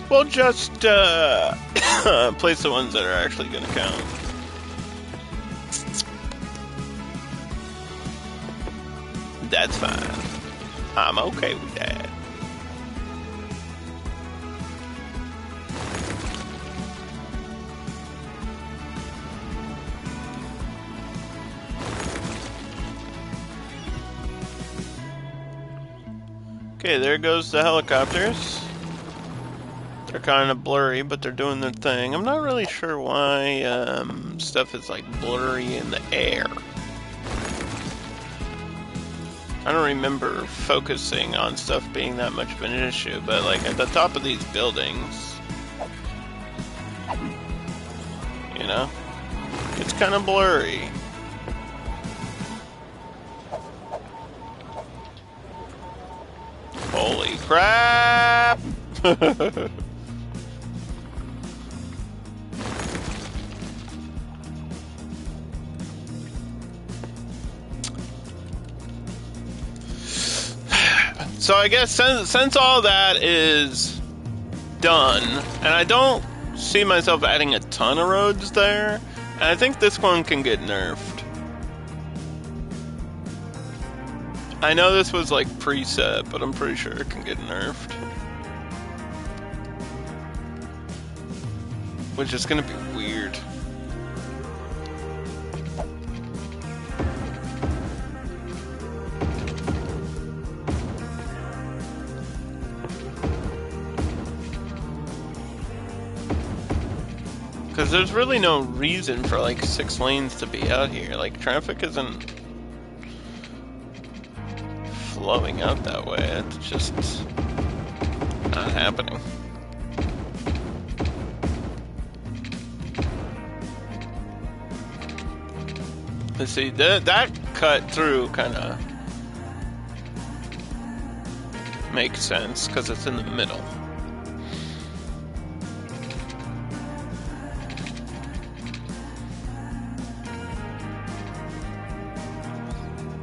We'll just place the ones that are actually going to count. That's fine. I'm okay with that. Okay, there goes the helicopters. They're kind of blurry, but they're doing their thing. I'm not really sure why stuff is like blurry in the air. I don't remember focusing on stuff being that much of an issue, but like at the top of these buildings, you know, it's kind of blurry. Holy crap! So I guess since all that is done, and I don't see myself adding a ton of roads there, and I think this one can get nerfed. I know this was like preset, but I'm pretty sure it can get nerfed. Which is gonna be weird. Because there's really no reason for like 6 lanes to be out here. Like traffic isn't flowing out that way. It's just not happening. Let's see, that cut through kind of makes sense because it's in the middle.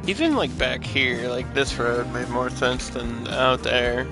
Even like back here, like this road made more sense than out there.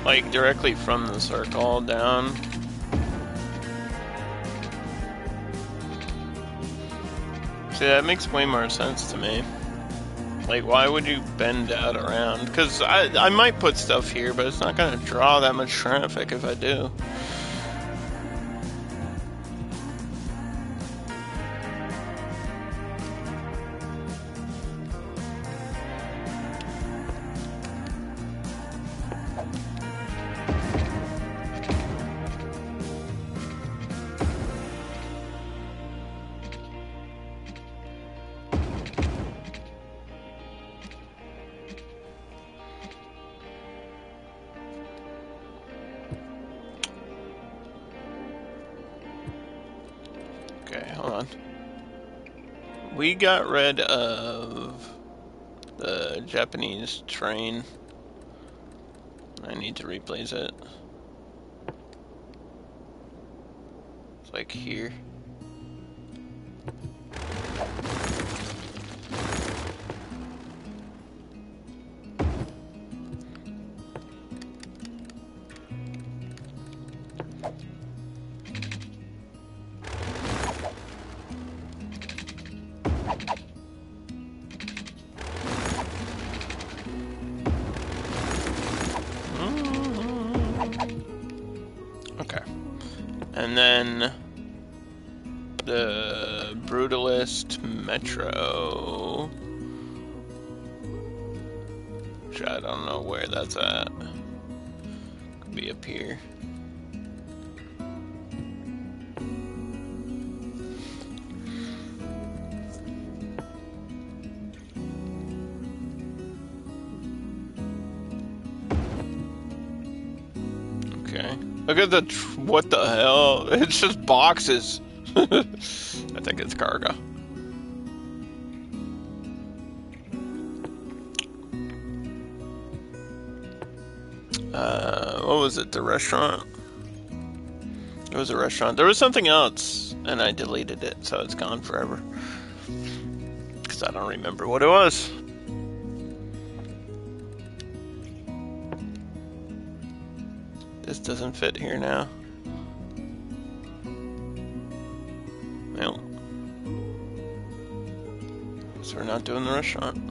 Like directly from the circle down. See, that makes way more sense to me. Like, why would you bend out around? Because I might put stuff here, but it's not going to draw that much traffic if I do. Okay, hold on. We got rid of the Japanese train. I need to replace it. It's like here. Okay. And then the Brutalist Metro, which I don't know where that's at. Could be up here. Okay. Look at the, what the hell? It's just boxes. I think it's cargo. What was it? The restaurant? It was a restaurant. There was something else, and I deleted it, so it's gone forever. Because I don't remember what it was. This doesn't fit here now. Well, so we're not doing the restaurant.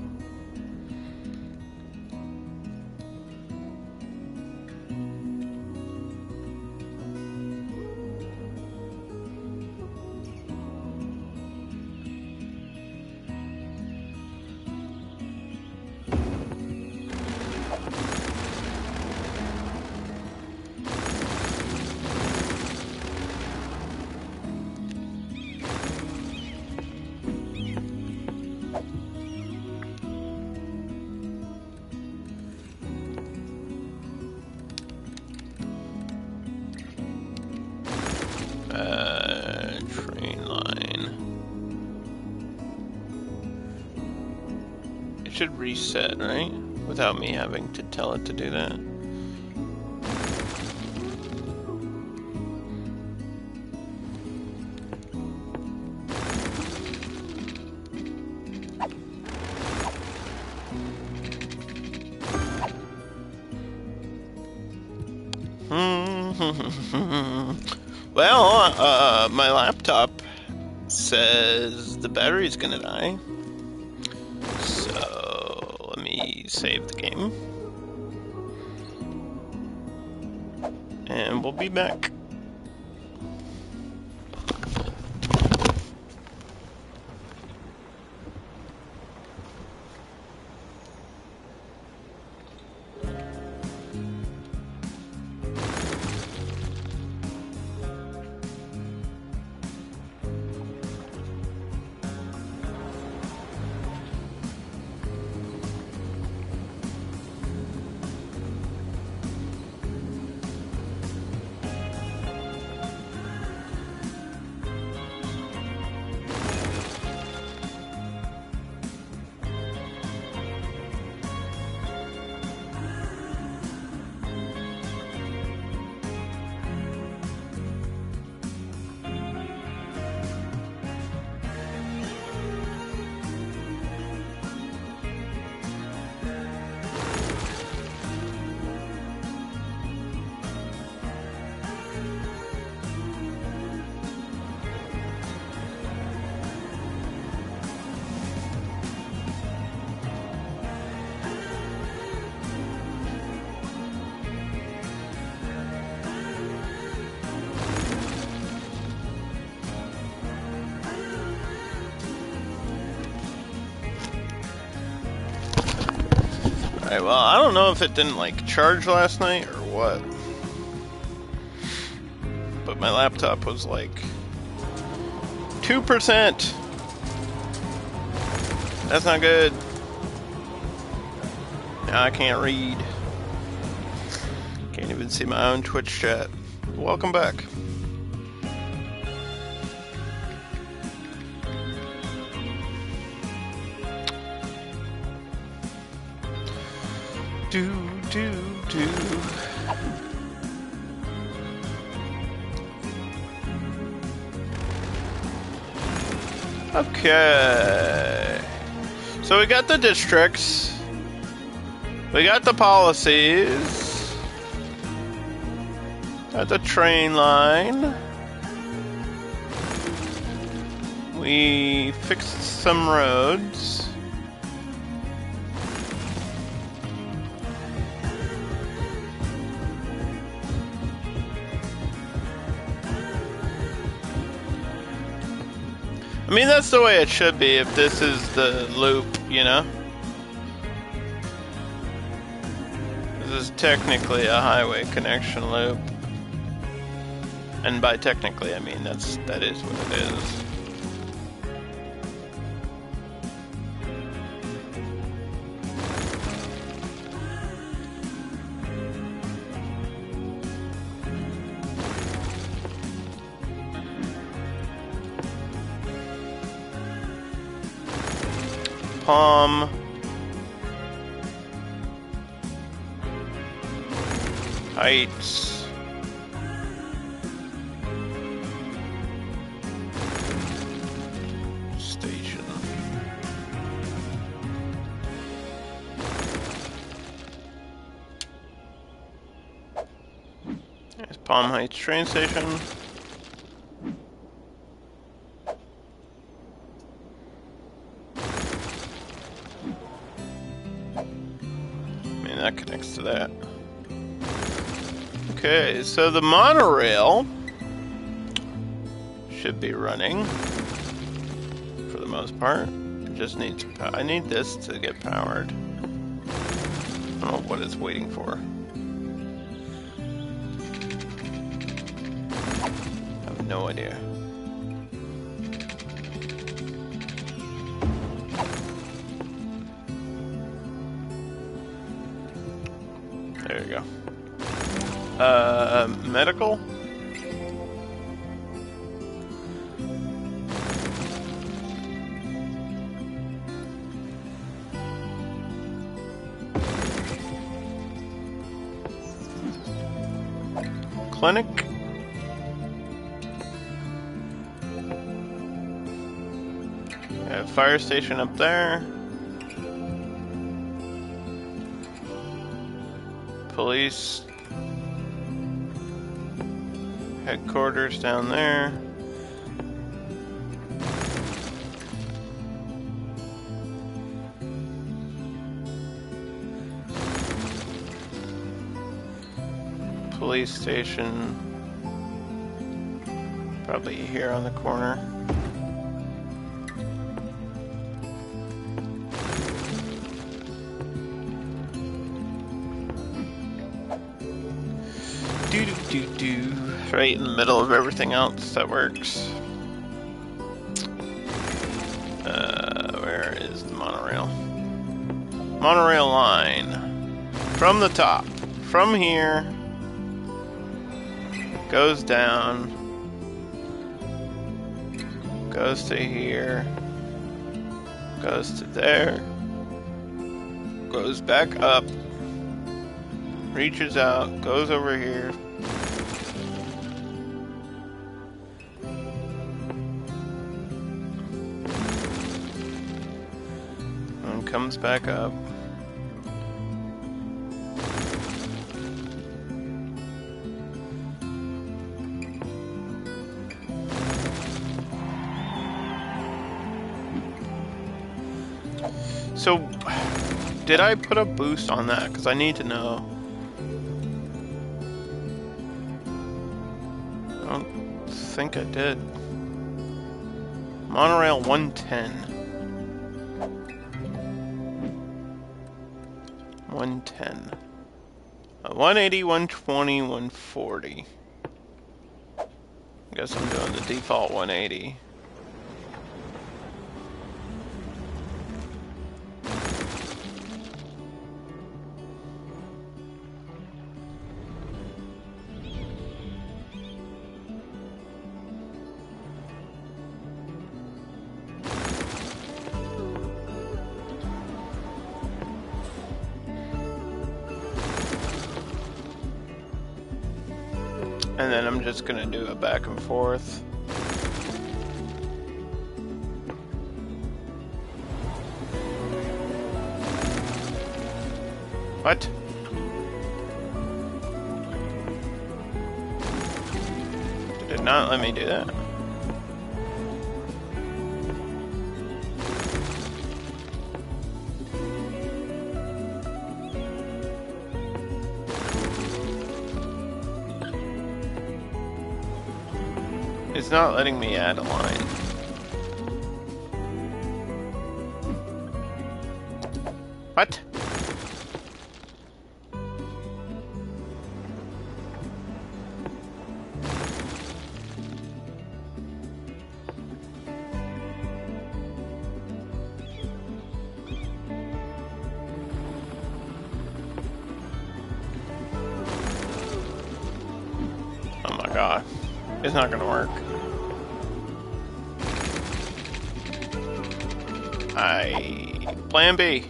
Train line. It should reset, right? Without me having to tell it to do that. Well, my laptop says the battery's gonna die. So let me save the game. And we'll be back. Alright, well, I don't know if it didn't, like, charge last night or what. But my laptop was, like, 2%! That's not good. Now I can't read. Can't even see my own Twitch chat. Welcome back. Do. Okay. So we got the districts. We got the policies. Got the train line. We fixed some roads. I mean, that's the way it should be if this is the loop, you know? This is technically a highway connection loop. And by technically, I mean that is what it is. Palm. Heights. Station. There's Palm Heights train station. That connects to that. Okay, so the monorail should be running for the most part. It just needs I need this to get powered. I don't know what it's waiting for. I have no idea. There you go. Medical? Clinic? Fire station up there. Police Headquarters down there. Police station. Probably here on the corner. Do. Right in the middle of everything else, that works. Where is the monorail? Monorail line. From the top. From here. Goes down. Goes to here. Goes to there. Goes back up. Reaches out. Goes over here. And comes back up. So, did I put a boost on that? Because I need to know. I don't think I did. Monorail 110. 110. 180, 120, 140. I guess I'm doing the default 180. And then I'm just gonna do it back and forth. What? Did it not let me do that? It's not letting me add a line. What? Oh my god. It's not gonna work. Plan B.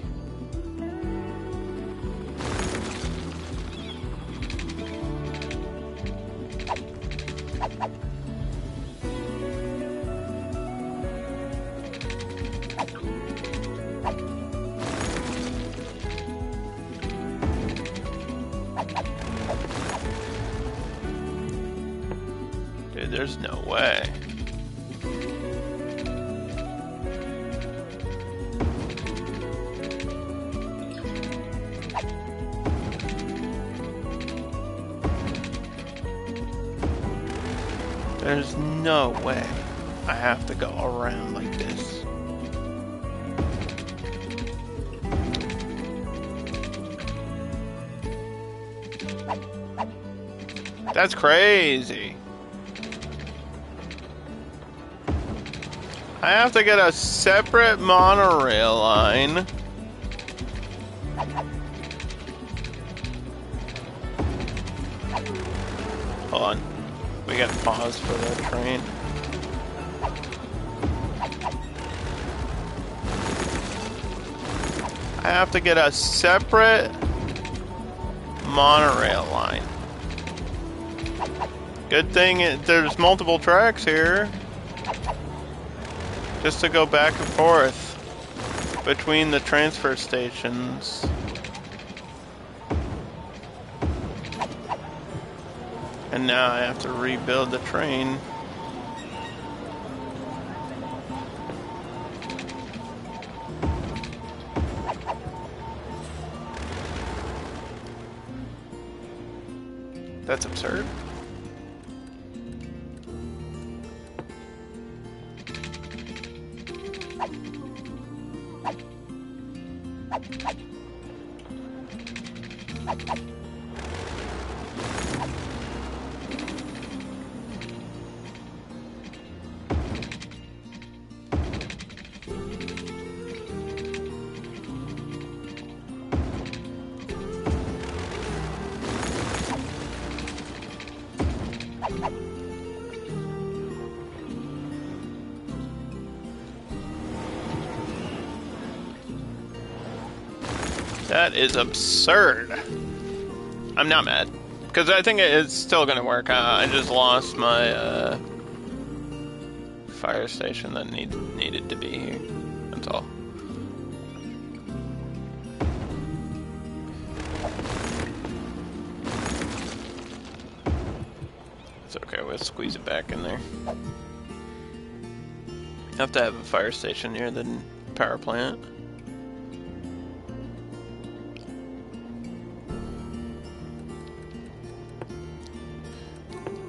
Dude, there's no way. There's no way I have to go around like this. That's crazy. I have to get a separate monorail line. Hold on. We gotta pause for the train. I have to get a separate monorail line. Good thing there's multiple tracks here. Just to go back and forth between the transfer stations. And now I have to rebuild the train. That's absurd. That is absurd. I'm not mad, because I think it's still gonna work. I just lost my fire station that needed to be here. That's all. It's okay, we'll squeeze it back in there. Have to have a fire station near the power plant.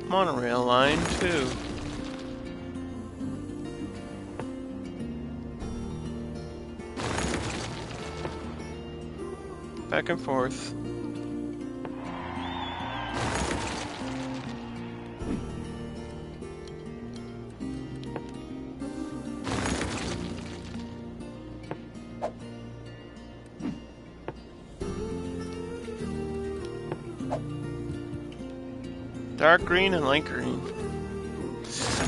Monorail line too. Back and forth. Dark green and light green.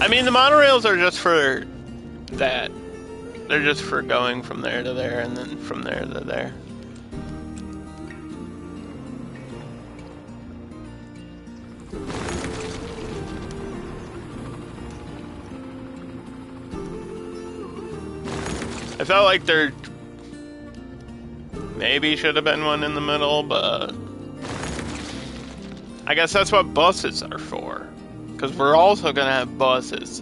I mean, the monorails are just for that. They're just for going from there to there and then from there to there. I felt like there maybe should have been one in the middle, but I guess that's what buses are for. Because we're also going to have buses.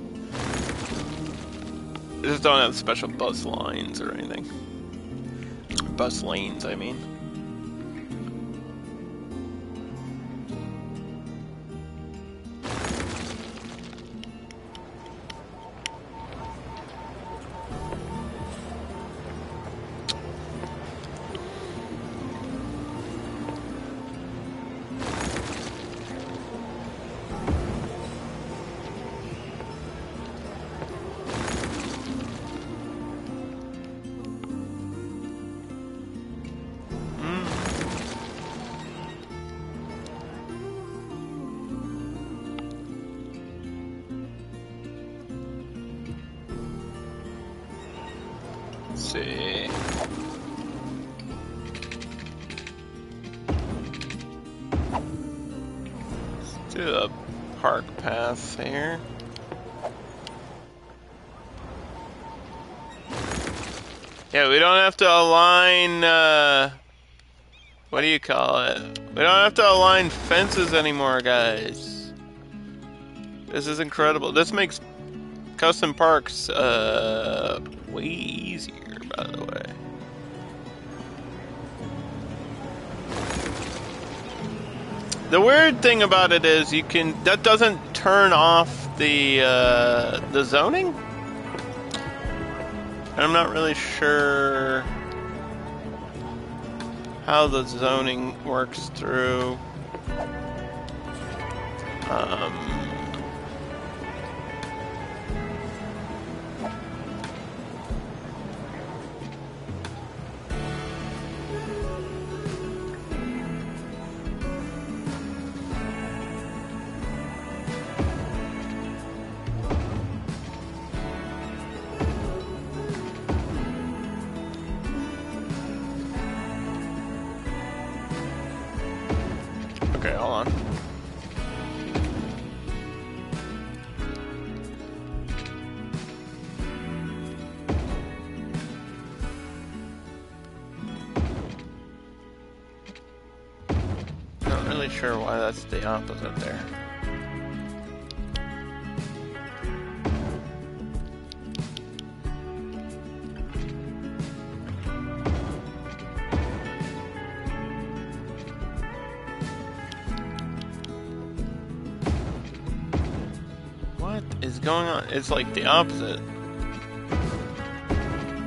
We just don't have special bus lines or anything. Bus lanes, I mean. Let's see. Let's do a park path here. Yeah, we don't have to align, what do you call it? We don't have to align fences anymore, guys. This is incredible. This makes custom parks, way easier, by the way. The weird thing about it is that doesn't turn off the zoning? I'm not really sure how the zoning works through. Okay, hold on. Not really sure why that's the opposite there. What is going on? It's like the opposite.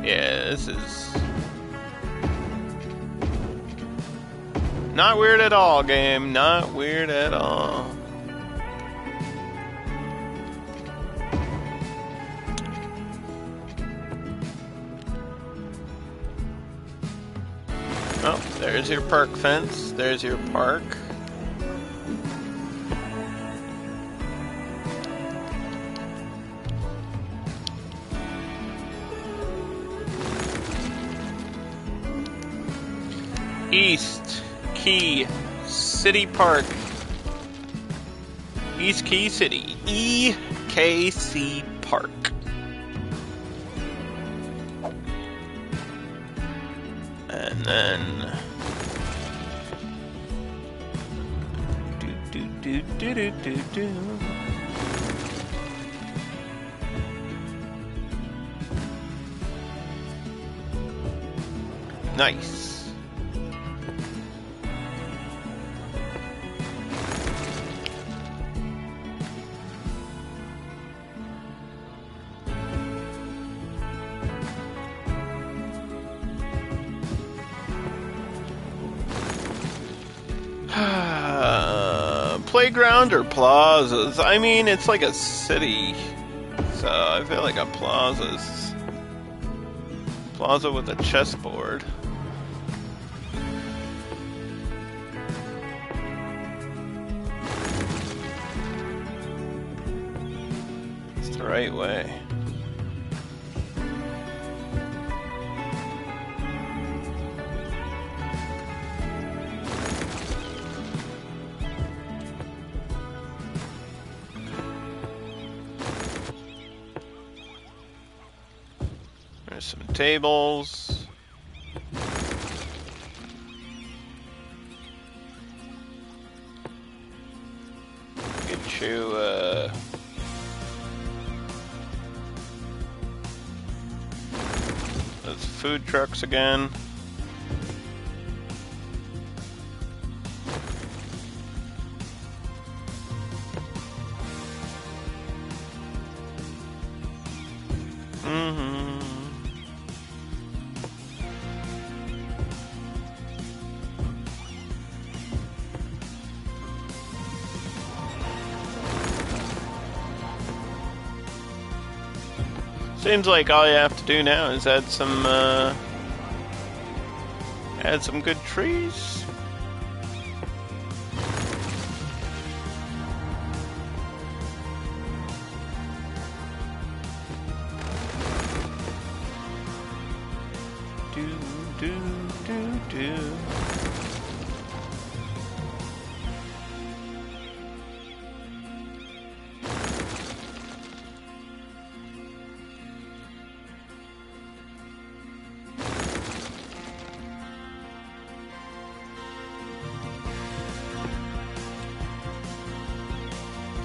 Yeah, this is not weird at all, game. Not weird at all. Oh, there's your park fence. There's your park. East Key City Park. East Key City. EKC Park. And then do. Nice. Playground or plazas? I mean, it's like a city, so I feel like a plaza with a chessboard. It's the right way. There's some tables. Get you, those food trucks again. Seems like all you have to do now is add some good trees. Do.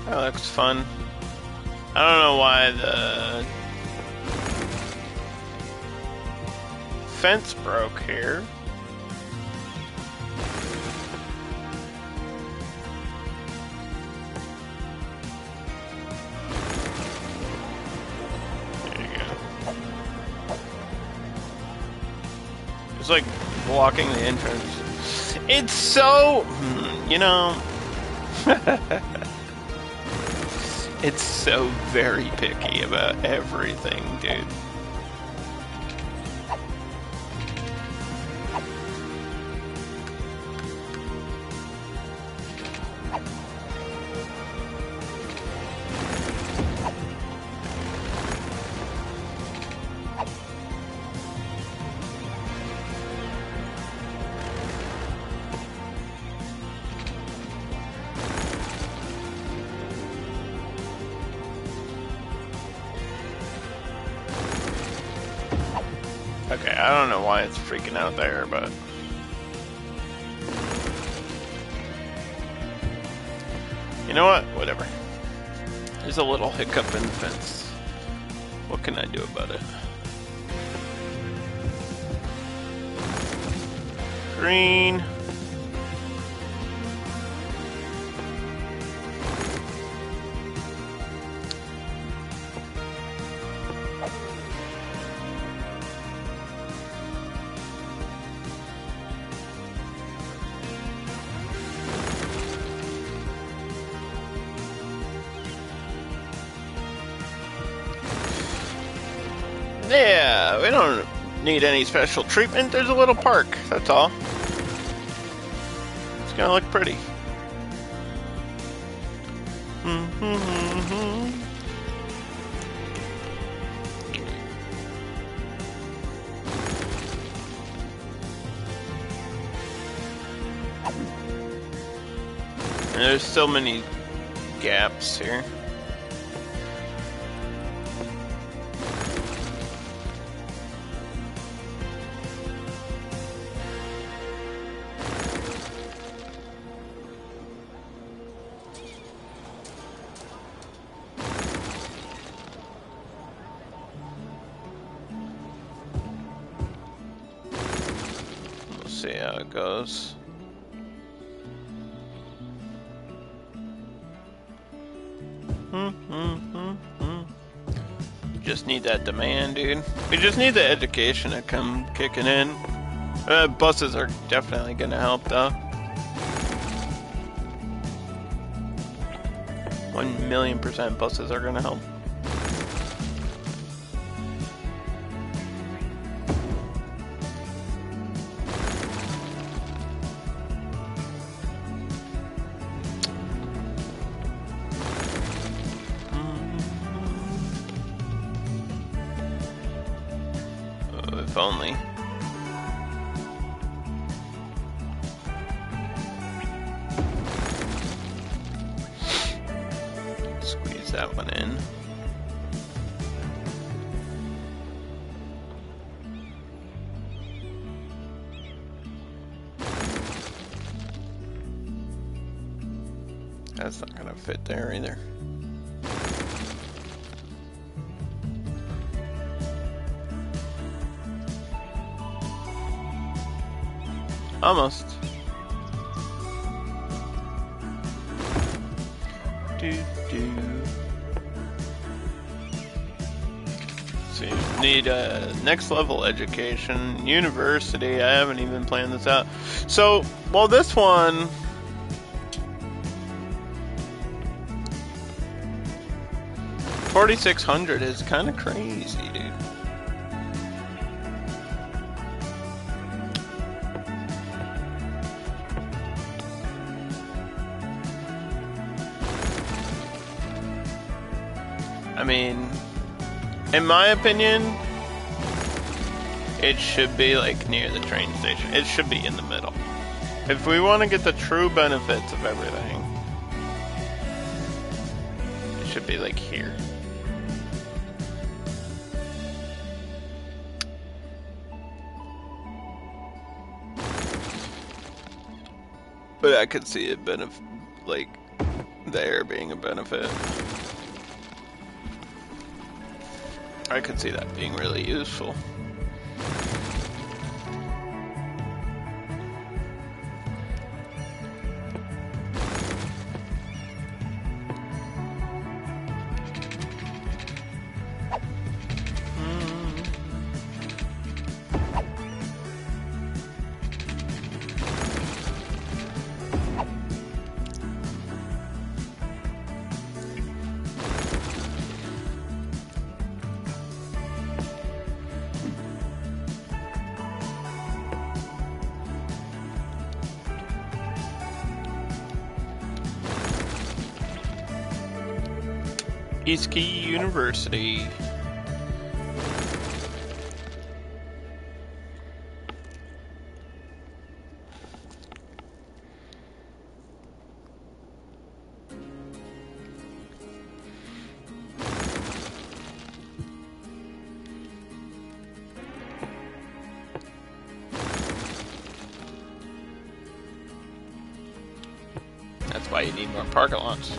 That looks fun. I don't know why the fence broke here. There you go. It's like blocking the entrance. It's so, you know. It's so very picky about everything, dude. Okay, I don't know why it's freaking out there, but you know what? Whatever. There's a little hiccup in the fence. What can I do about it? Green. Yeah, we don't need any special treatment. There's a little park, that's all. It's gonna look pretty. There's so many gaps here. We'll see how it goes. Just need that demand, dude. We just need the education to come kicking in. Buses are definitely gonna help, though. 1,000,000% buses are gonna help. If only. Squeeze that one in. That's not gonna fit there either. Almost. So you need a next level education, university. I haven't even planned this out. So, well, this one. $4,600 is kind of crazy, dude. I mean, in my opinion, it should be like near the train station. It should be in the middle. If we want to get the true benefits of everything, it should be like here. But I could see it like there being a benefit. I could see that being really useful. East Key University. That's why you need more parking lots.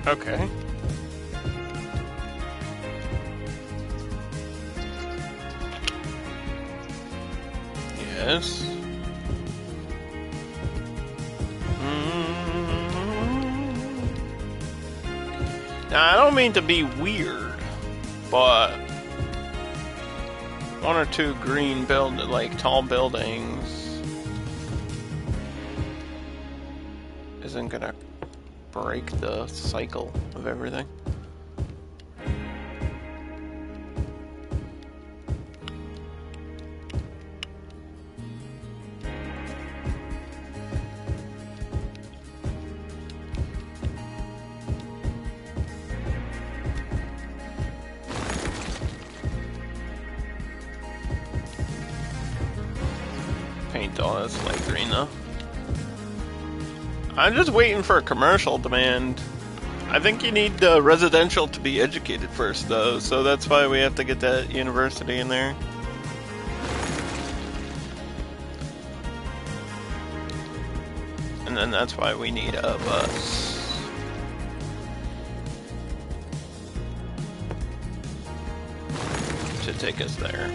Okay. this. Now, I don't mean to be weird, but one or two green tall buildings isn't gonna break the cycle of everything. Paint all this light green though. I'm just waiting for a commercial demand. I think you need residential to be educated first though, so that's why we have to get that university in there. And then that's why we need a bus. To take us there.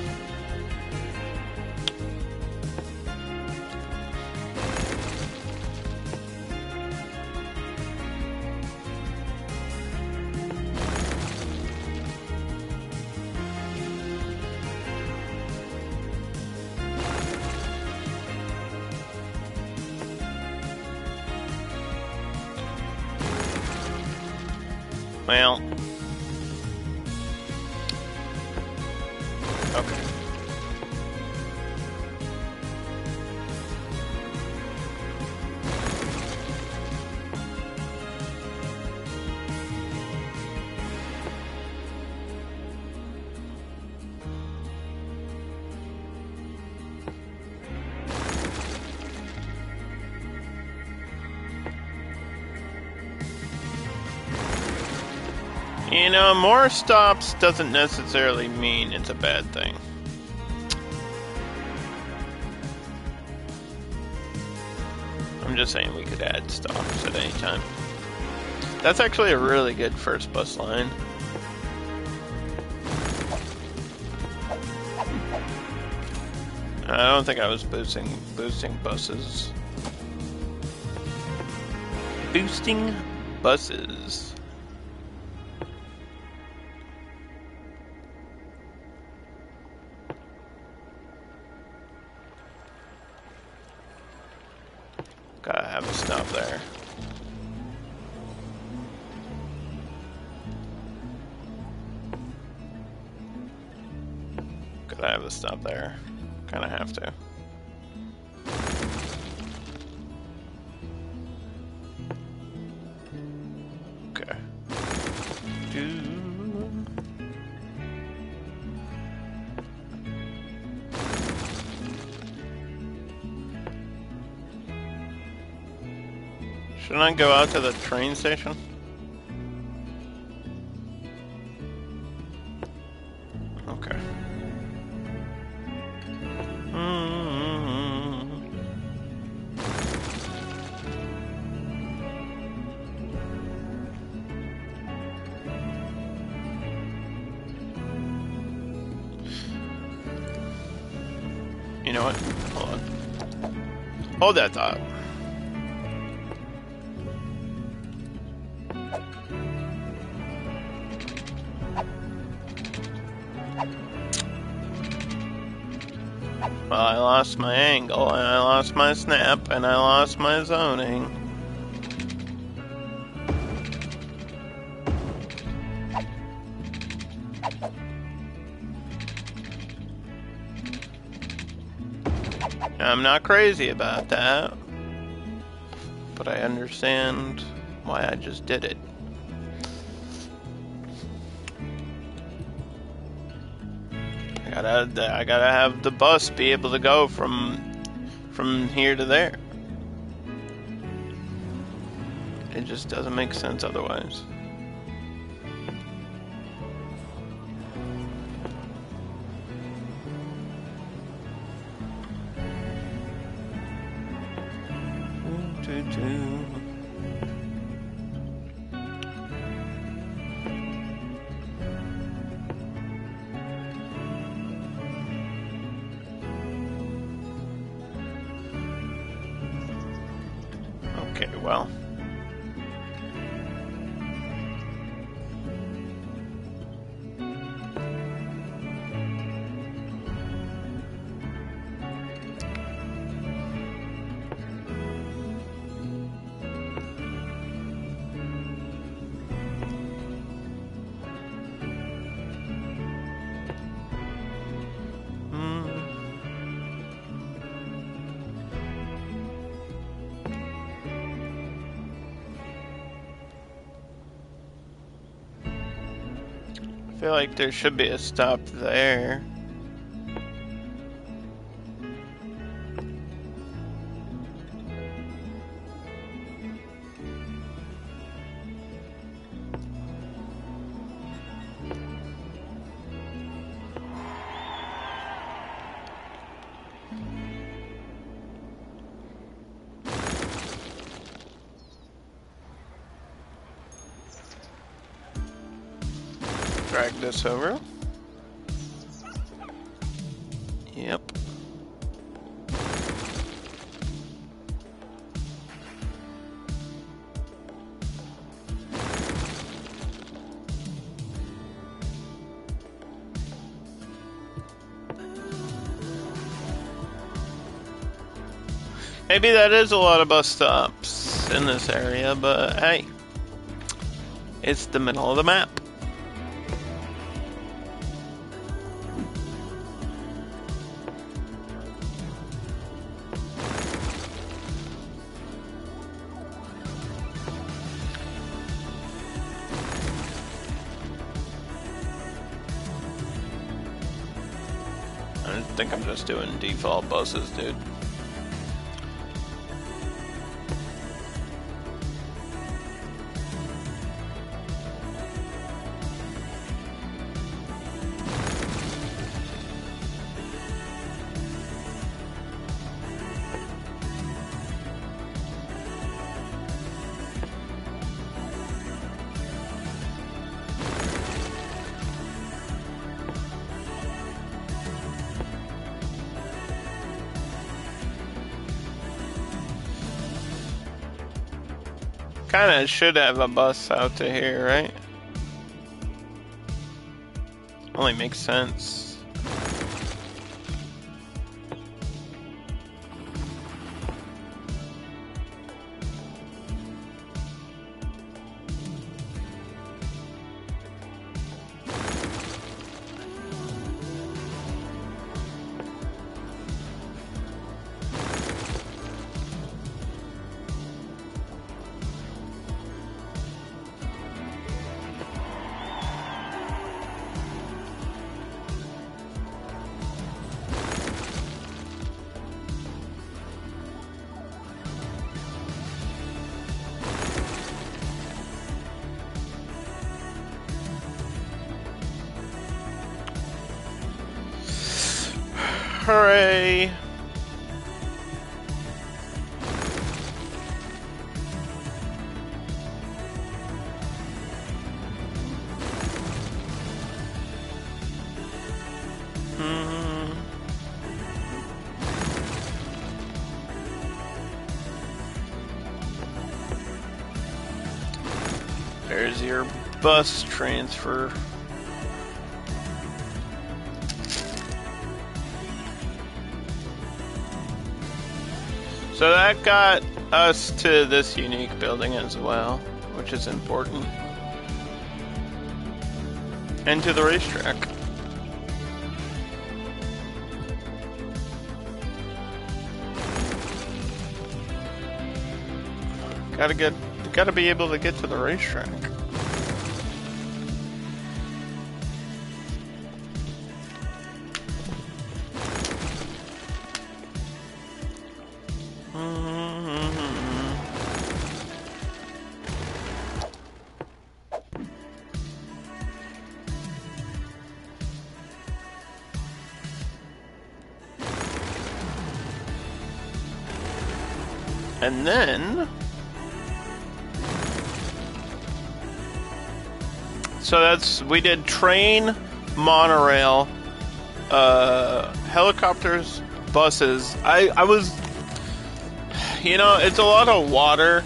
Well, okay. You know, more stops doesn't necessarily mean it's a bad thing. I'm just saying we could add stops at any time. That's actually a really good first bus line. I don't think I was boosting buses. Boosting buses. Gotta have a stop there. Gotta have a stop there. Kinda have to. Okay. Shouldn't I go out to the train station? Okay. You know what? Hold on. Hold that thought. Well, I lost my angle, and I lost my snap, and I lost my zoning. I'm not crazy about that, but I understand why I just did it. I gotta have the bus be able to go from here to there. It just doesn't make sense otherwise. well. I feel like there should be a stop there. Drag this over. Yep. Maybe that is a lot of bus stops in this area, but hey, it's the middle of the map. I think I'm just doing default buses, dude. Kinda should have a bus out to here, right? Only makes sense. Hooray! There's your bus transfer. So that got us to this unique building as well, which is important. And to the racetrack. Gotta be able to get to the racetrack. And then, so we did train, monorail, helicopters, buses. I was, it's a lot of water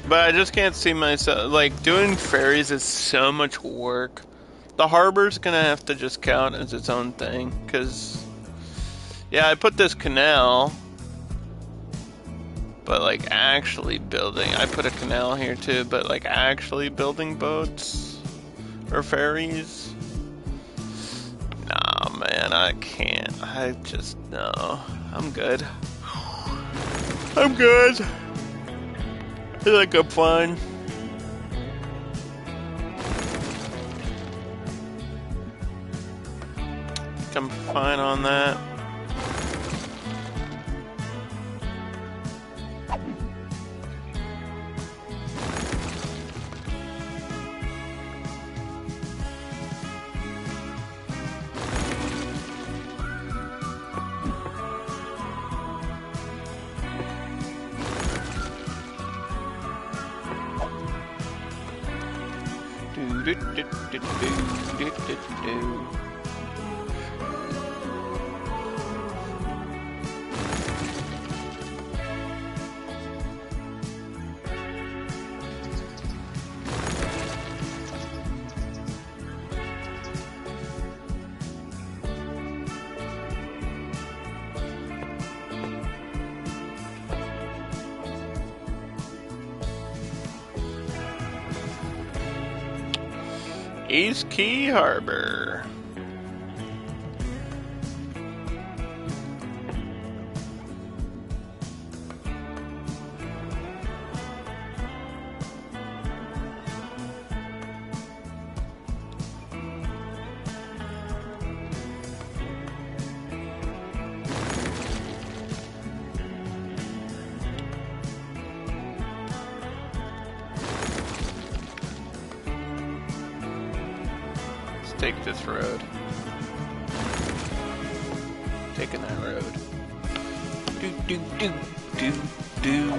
But I just can't see myself, like, doing ferries is so much work. The harbor's gonna have to just count as its own thing, because, yeah, I put this canal, but, like, actually building, I put a canal here too, but, like, actually building boats or ferries, nah, man, I can't. I just, no, I'm good. I'm good. I feel like I'm fine. I'm fine on that. East Key Harbor. Take this road. Taking that road. Do do do do do.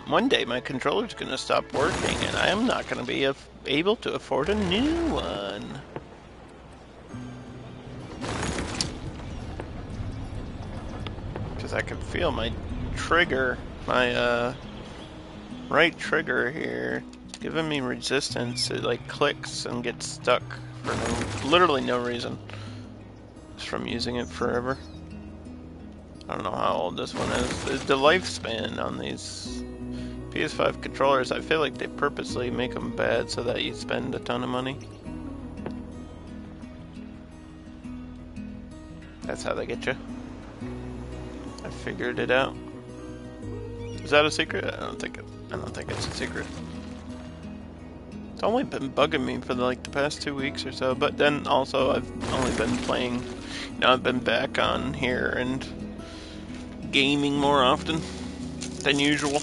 One day my controller's gonna stop working and I am not gonna be able to afford a new one. Because I can feel my trigger, my right trigger here, giving me resistance. It like clicks and gets stuck for literally no reason. Just from using it forever. I don't know how old this one is. The lifespan on these PS5 controllers, I feel like they purposely make them bad so that you spend a ton of money. That's how they get you. I figured it out. Is that a secret? I don't think it's a secret. It's only been bugging me for like the past 2 weeks or so, but then also I've only been playing, I've been back on here and gaming more often than usual.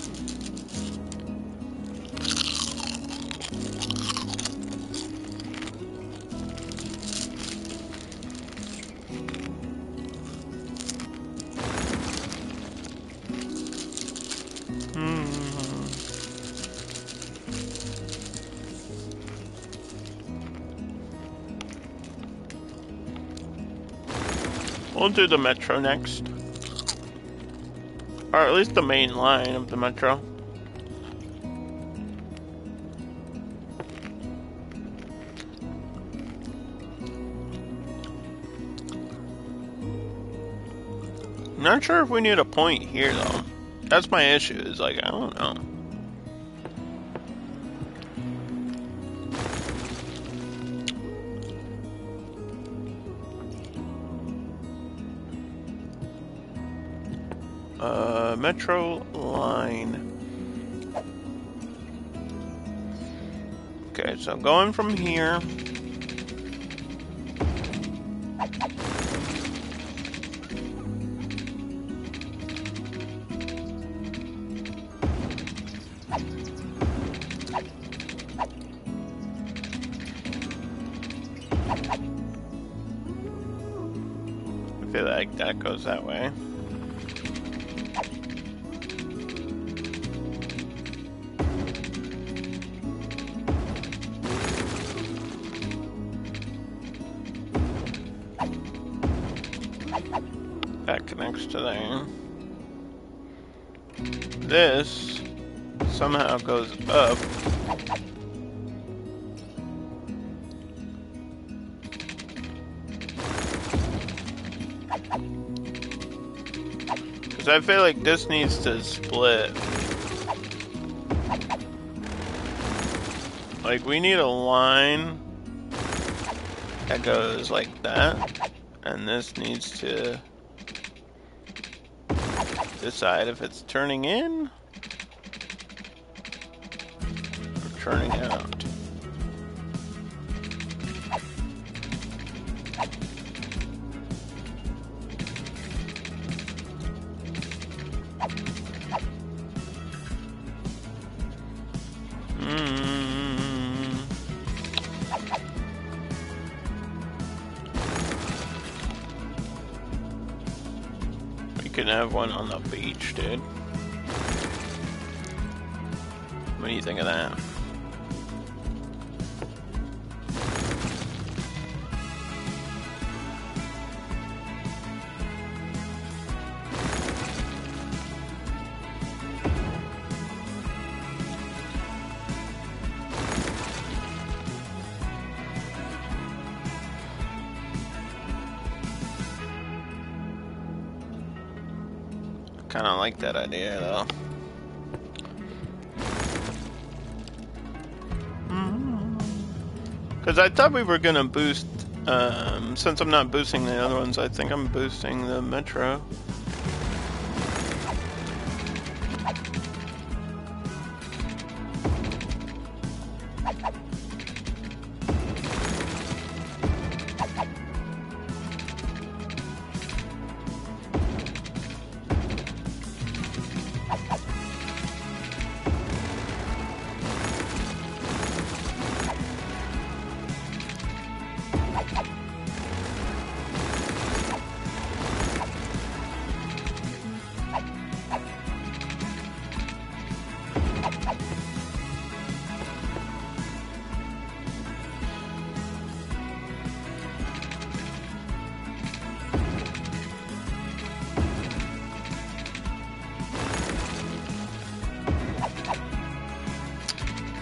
We'll do the metro next. Or at least the main line of the metro. Not sure if we need a point here, though. That's my issue, is like, I don't know. Metro line. Okay, so I'm going from here. I feel like that goes that way. That connects to there. This somehow goes up. Because I feel like this needs to split. Like, we need a line that goes like that, and this needs to decide if it's turning in or turning out. We can have one on the beach, dude. What do you think of that? Kind of like that idea, though. Because I thought we were gonna boost, since I'm not boosting the other ones, I think I'm boosting the Metro.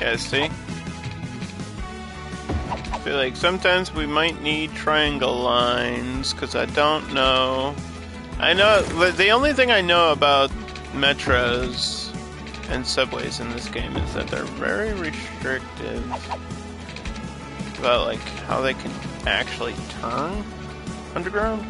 Yeah, see? I feel like sometimes we might need triangle lines, because I don't know. I know, the only thing I know about metros and subways in this game is that they're very restrictive about, like, how they can actually turn underground.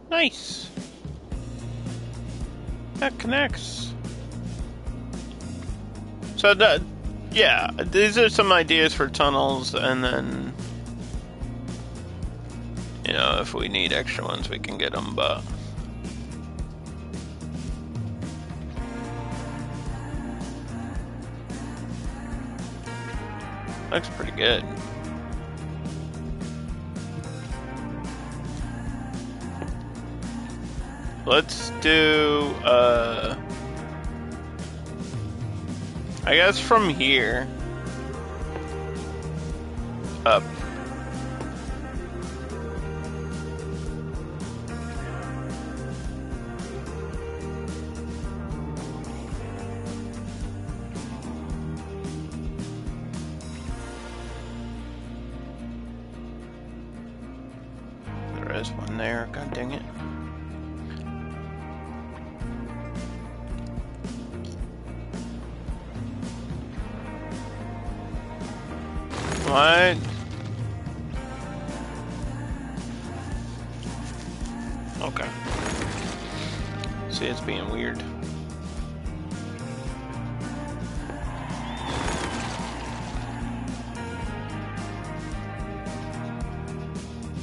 Nice. That connects. So that, yeah, these are some ideas for tunnels, and then, you know, if we need extra ones, we can get them, but Looks pretty good. Let's do, I guess from here up. There is one there, god dang it. What? Okay. See, it's being weird.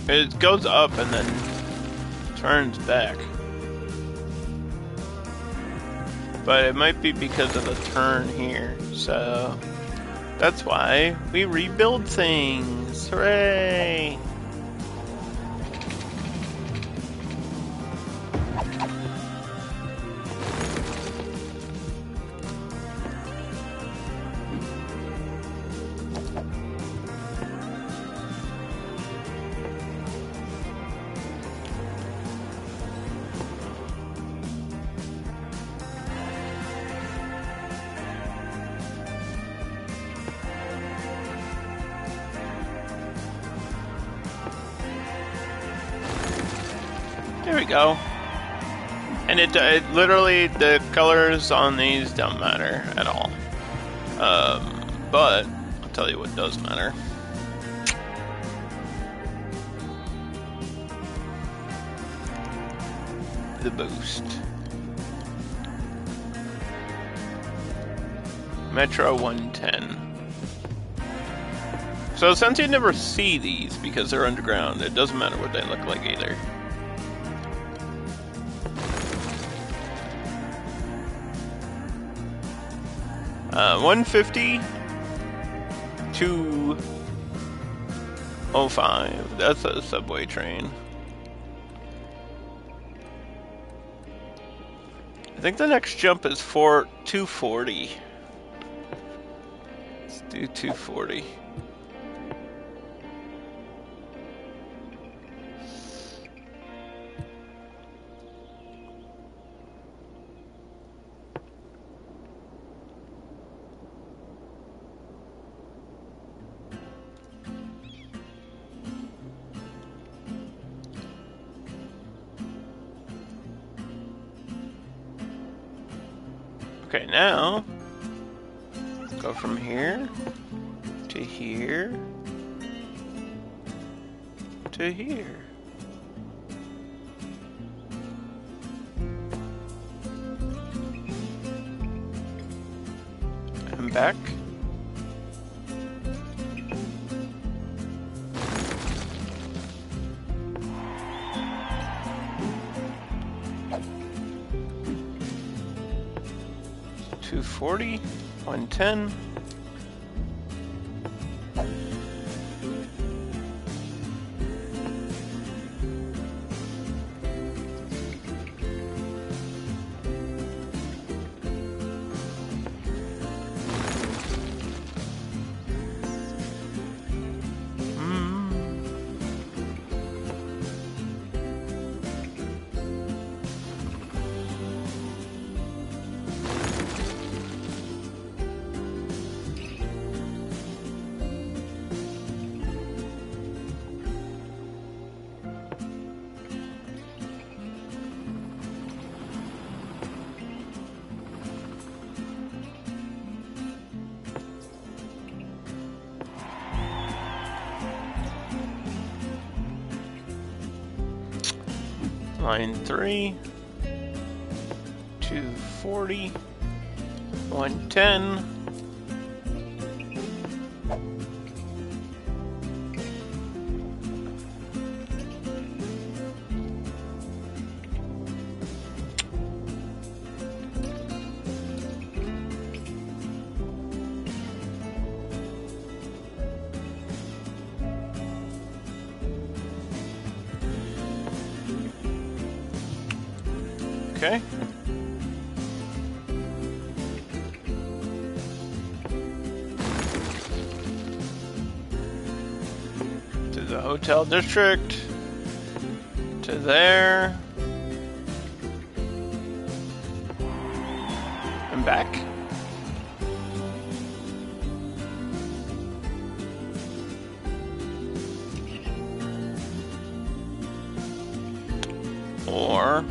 It goes up and then turns back. But it might be because of the turn here, so that's why we rebuild things. Hooray! There we go. And it literally, the colors on these don't matter at all. But I'll tell you what does matter. The boost. Metro 110. So since you never see these because they're underground, it doesn't matter what they look like either. Uh, 150 to 05. That's a subway train. I think the next jump is for 240. Let's do 240. Okay, now go from here to here to here. And back. $240, $110. Line 3, 240, 110. Okay. To the hotel district. To there. And back. Or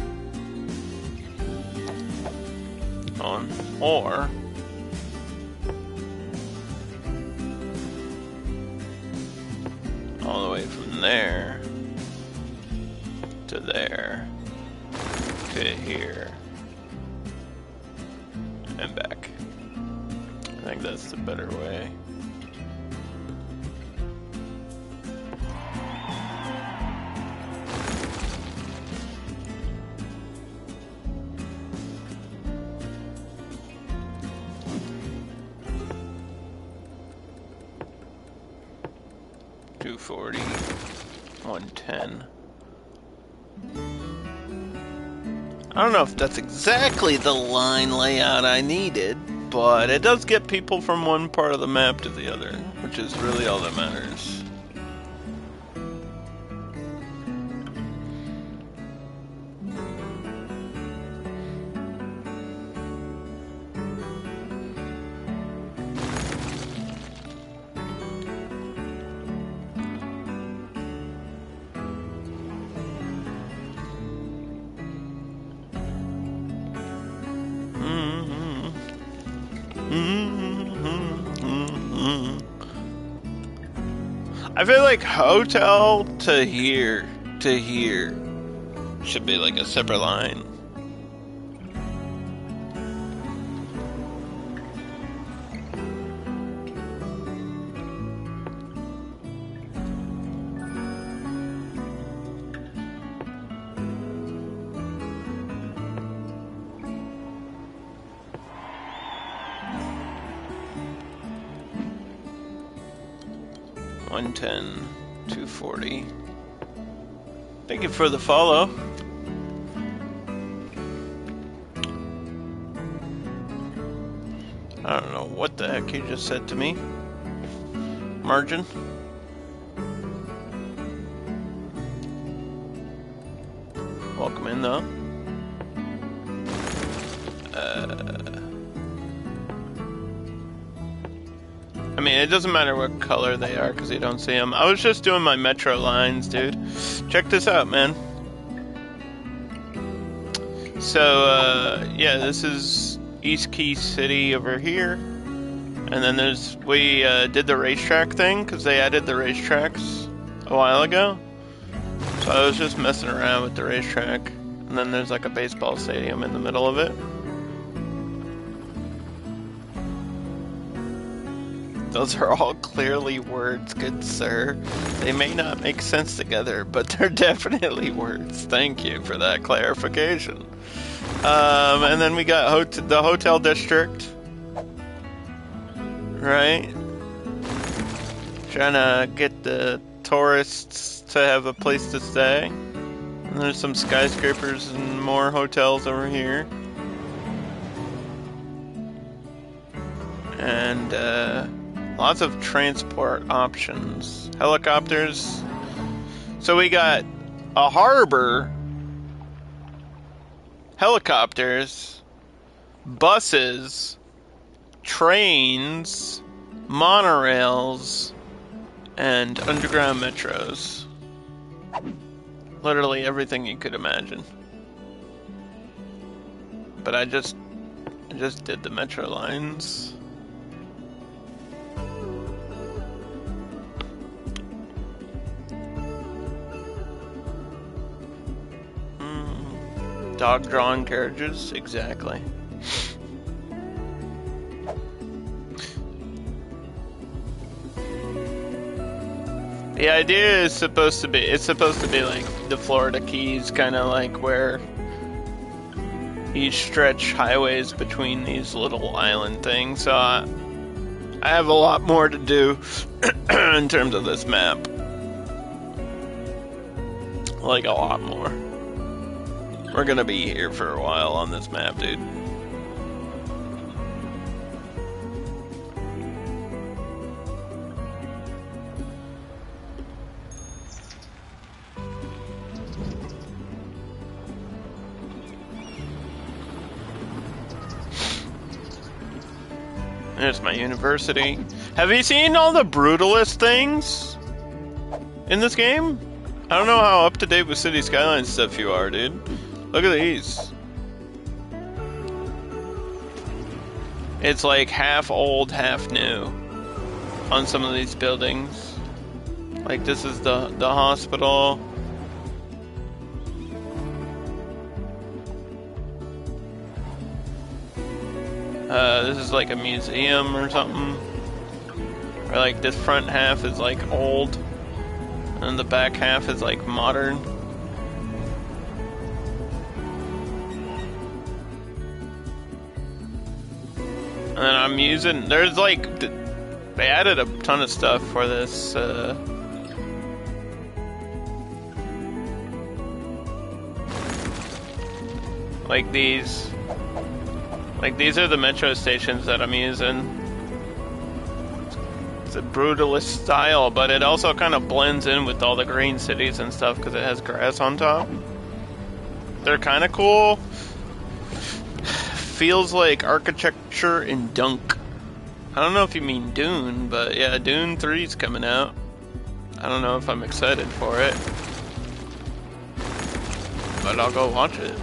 all the way from there to there to here and back. I think that's the better way. $240, $110. I don't know if that's exactly the line layout I needed, but it does get people from one part of the map to the other, which is really all that matters. I feel like hotel to here should be like a separate line. $110, $240. Thank you for the follow. I don't know what the heck you just said to me. Margin. Welcome in though. I mean, it doesn't matter what color they are because you don't see them. I was just doing my metro lines, dude. Check this out, man. So, yeah, this is East Key City over here. And then we did the racetrack thing because they added the racetracks a while ago. So I was just messing around with the racetrack. And then there's like a baseball stadium in the middle of it. Those are all clearly words, good sir. They may not make sense together, but they're definitely words. Thank you for that clarification. And then we got the hotel district. Right? Trying to get the tourists to have a place to stay. And there's some skyscrapers and more hotels over here. And, lots of transport options. Helicopters. So we got a harbor, helicopters, buses, trains, monorails, and underground metros. Literally everything you could imagine. But I just did the metro lines. Dog-drawn carriages, exactly. The idea is supposed to be like the Florida Keys, kind of like where you stretch highways between these little island things. So I have a lot more to do in terms of this map. Like a lot more. We're gonna be here for a while on this map, dude. There's my university. Have you seen all the brutalist things in this game? I don't know how up to date with City Skylines stuff you are, dude. Look at these. It's like half old, half new on some of these buildings. Like this is the hospital. This is like a museum or something. Or like this front half is like old, and the back half is like modern. And then I'm using, there's like, they added a ton of stuff for this, like these are the metro stations that I'm using. It's a brutalist style, but it also kind of blends in with all the green cities and stuff because it has grass on top. They're kind of cool. Feels like architecture in Dunk. I don't know if you mean Dune, but yeah, Dune 3's coming out. I don't know if I'm excited for it, but I'll go watch it.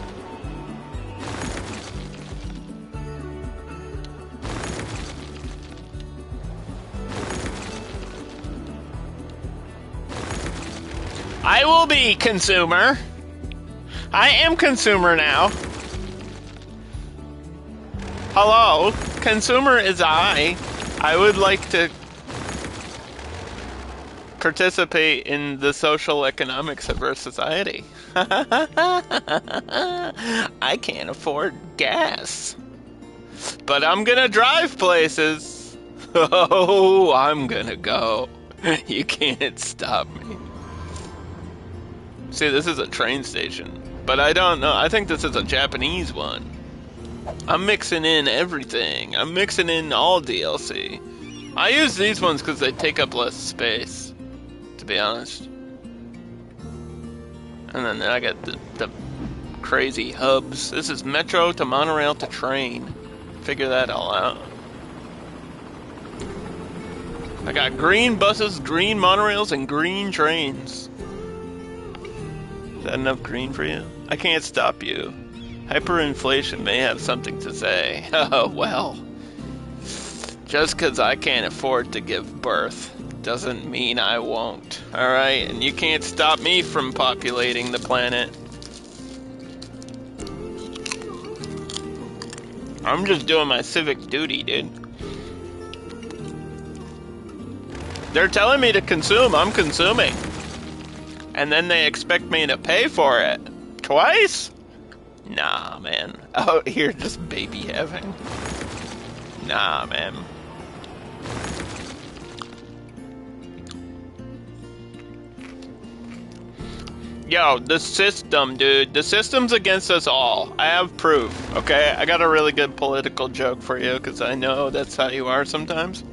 I will be consumer. I am consumer now. Hello, consumer is I. I would like to participate in the social economics of our society. I can't afford gas, but I'm gonna drive places. Oh, I'm gonna go. You can't stop me. See, this is a train station, but I don't know. I think this is a Japanese one. I'm mixing in everything. I'm mixing in all DLC. I use these ones because they take up less space, to be honest. And then I got the crazy hubs. This is metro to monorail to train. Figure that all out. I got green buses, green monorails, and green trains. Is that enough green for you? I can't stop you. Hyperinflation may have something to say. Oh, well. Just because I can't afford to give birth doesn't mean I won't. Alright? And you can't stop me from populating the planet. I'm just doing my civic duty, dude. They're telling me to consume. I'm consuming. And then they expect me to pay for it. Twice? Nah, man. Oh, you're just baby having. Nah, man. Yo, the system, dude. The system's against us all. I have proof, okay? I got a really good political joke for you, because I know that's how you are sometimes.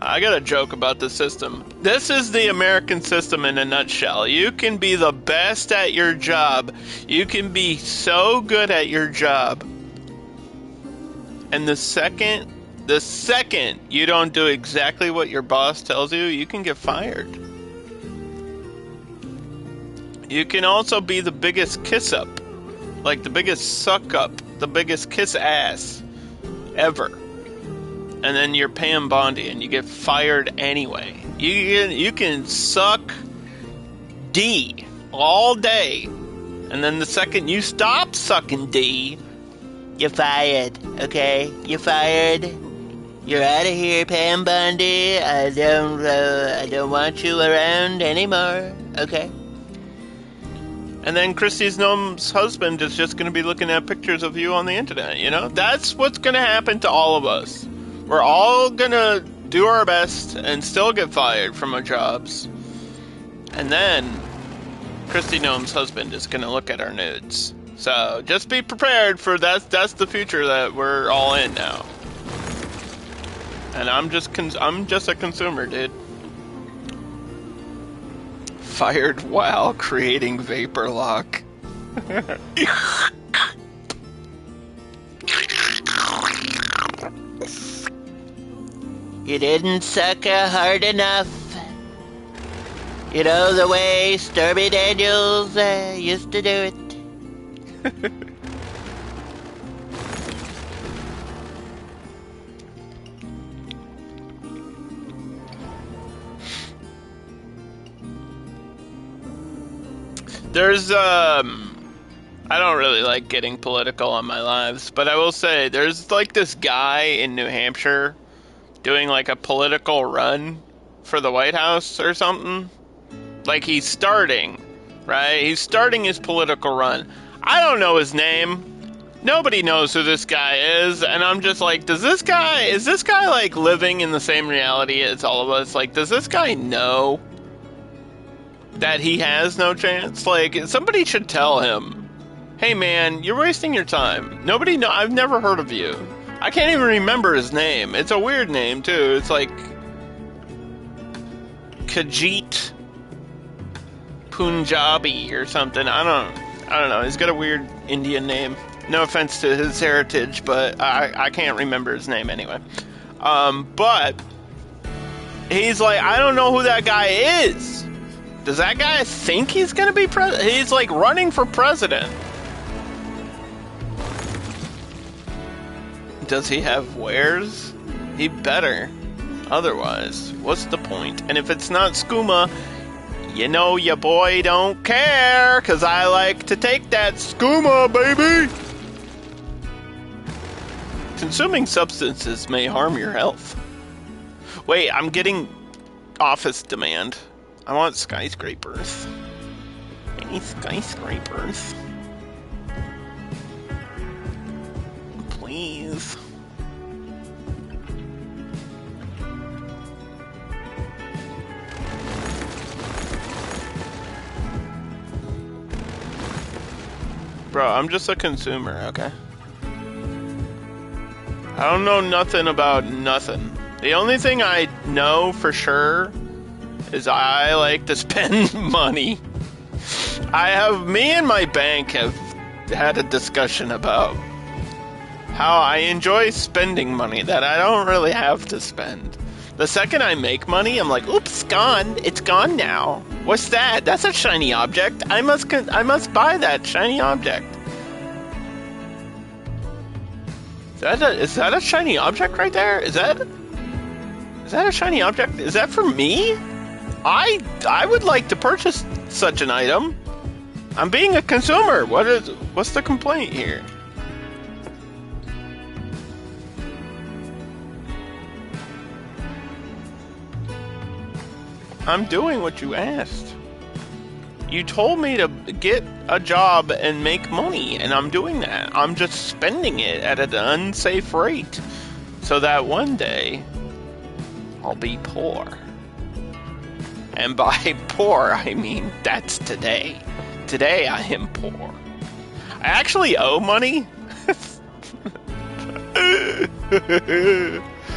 I got a joke about the system. This is the American system in a nutshell. You can be the best at your job. You can be so good at your job. And the second you don't do exactly what your boss tells you, you can get fired. You can also be the biggest kiss up. Like the biggest suck up. The biggest kiss ass ever. And then you're Pam Bondi and you get fired anyway. You can suck D all day. And then the second you stop sucking D, you're fired, okay? You're fired. You're out of here, Pam Bondi. I don't want you around anymore, okay? And then Christy Snome's husband is just going to be looking at pictures of you on the internet, you know? That's what's going to happen to all of us. We're all gonna do our best and still get fired from our jobs. And then Christy Gnome's husband is gonna look at our nudes. So just be prepared for that. That's the future that we're all in now. And I'm just a consumer, dude. Fired while creating vapor lock. You didn't suck her hard enough. You know the way Stormy Daniels used to do it. There's, I don't really like getting political on my lives, but I will say there's like this guy in New Hampshire doing like a political run for the White House or something. Like he's starting, right? He's starting his political run. I don't know his name. Nobody knows who this guy is, and I'm just like, is this guy like living in the same reality as all of us? Like, does this guy know that he has no chance? Like, somebody should tell him, hey man, you're wasting your time. I've never heard of you. I can't even remember his name. It's a weird name too. It's like Kajit Punjabi or something. I don't know. He's got a weird Indian name. No offense to his heritage, but I can't remember his name anyway. But he's like, I don't know who that guy is. Does that guy think he's going to be president? He's like running for president. Does he have wares? He better. Otherwise, what's the point? And if it's not skooma, you know your boy don't care, because I like to take that skooma, baby! Consuming substances may harm your health. Wait, I'm getting office demand. I want skyscrapers. Any skyscrapers? Please. Bro, I'm just a consumer, okay? I don't know nothing about nothing. The only thing I know for sure is I like to spend money. Me and my bank have had a discussion about how I enjoy spending money that I don't really have to spend. The second I make money, I'm like, oops, gone. It's gone now. What's that? That's a shiny object. I must buy that shiny object. Is that a shiny object right there? Is that a shiny object? Is that for me? I would like to purchase such an item. I'm being a consumer. What's the complaint here? I'm doing what you asked. You told me to get a job and make money, and I'm doing that. I'm just spending it at an unsafe rate so that one day I'll be poor. And by poor, I mean that's today. Today I am poor. I actually owe money.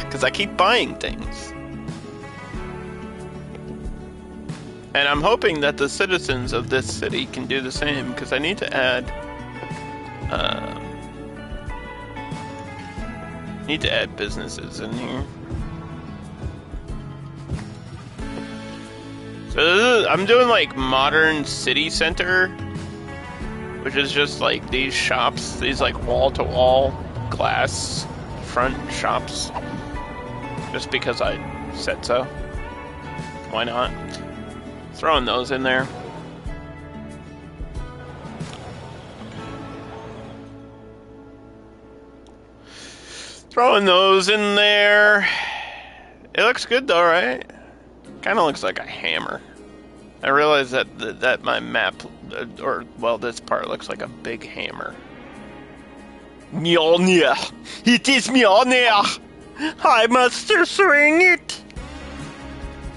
Because I keep buying things. And I'm hoping that the citizens of this city can do the same, because I need to add businesses in here. So I'm doing like modern city center, which is just like these shops, these like wall-to-wall glass front shops, just because I said so. Why not? Throwing those in there. Throwing those in there. It looks good though, right? Kind of looks like a hammer. I realize that my map, this part looks like a big hammer. Mjolnir! It is Mjolnir! I must swing it!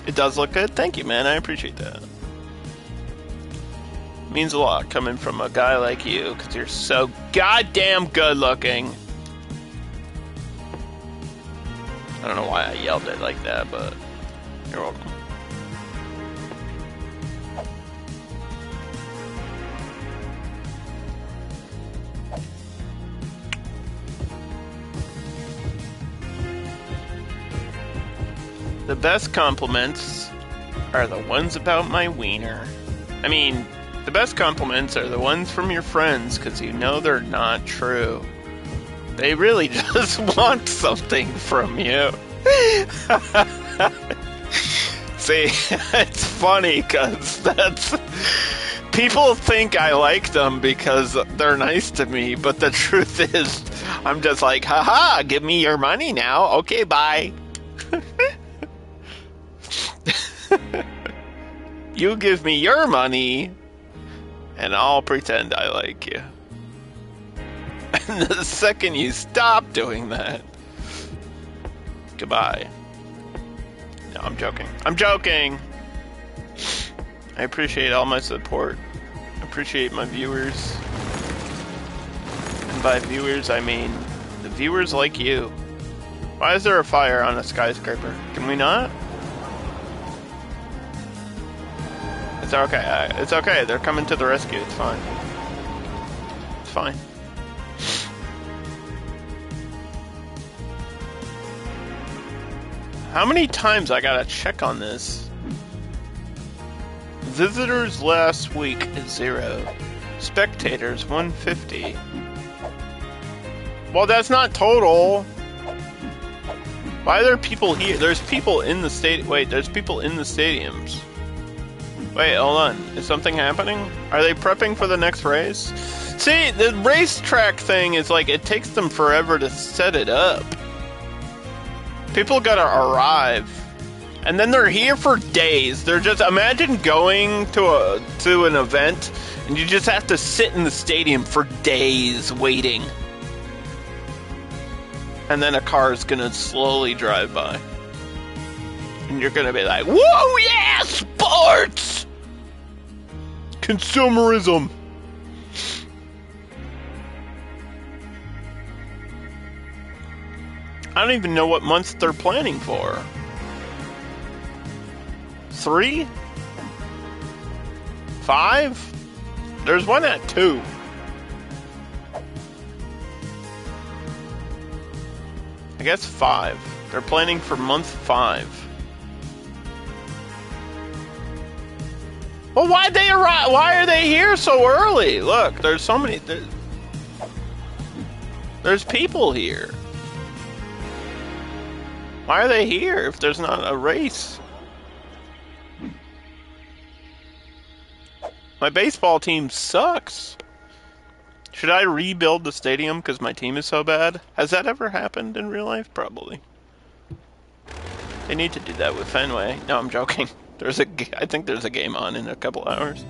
It does look good. Thank you, man. I appreciate that. Means a lot coming from a guy like you, because you're so goddamn good looking. I don't know why I yelled it like that, but you're welcome. The best compliments are the ones about my wiener. I mean, the best compliments are the ones from your friends, because you know they're not true. They really just want something from you. See, it's funny, because that's... People think I like them because they're nice to me, but the truth is, I'm just like, haha, give me your money now. Okay, bye. You give me your money, and I'll pretend I like you. And the second you stop doing that, goodbye. No, I'm joking. I'm joking! I appreciate all my support. I appreciate my viewers. And by viewers, I mean the viewers like you. Why is there a fire on a skyscraper? Can we not? It's okay. It's okay. They're coming to the rescue. It's fine. It's fine. How many times I gotta check on this? Visitors last week is 0. Spectators 150. Well, that's not total. Why are there people here? There's people in the stadium. Wait, there's people in the stadiums. Wait, hold on. Is something happening? Are they prepping for the next race? See, the racetrack thing is like, it takes them forever to set it up. People gotta arrive. And then they're here for days. They're just, imagine going to an event and you just have to sit in the stadium for days waiting. And then a car is gonna slowly drive by. And you're gonna be like, whoa, yeah, sports! Consumerism. I don't even know what months they're planning for. 3? 5? There's one at 2. I guess 5. They're planning for month 5. Well, why'd they arrive? Why are they here so early? Look, there's so many. There's people here. Why are they here if there's not a race? My baseball team sucks. Should I rebuild the stadium because my team is so bad? Has that ever happened in real life? Probably. They need to do that with Fenway. No, I'm joking. I think there's a game on in a couple hours.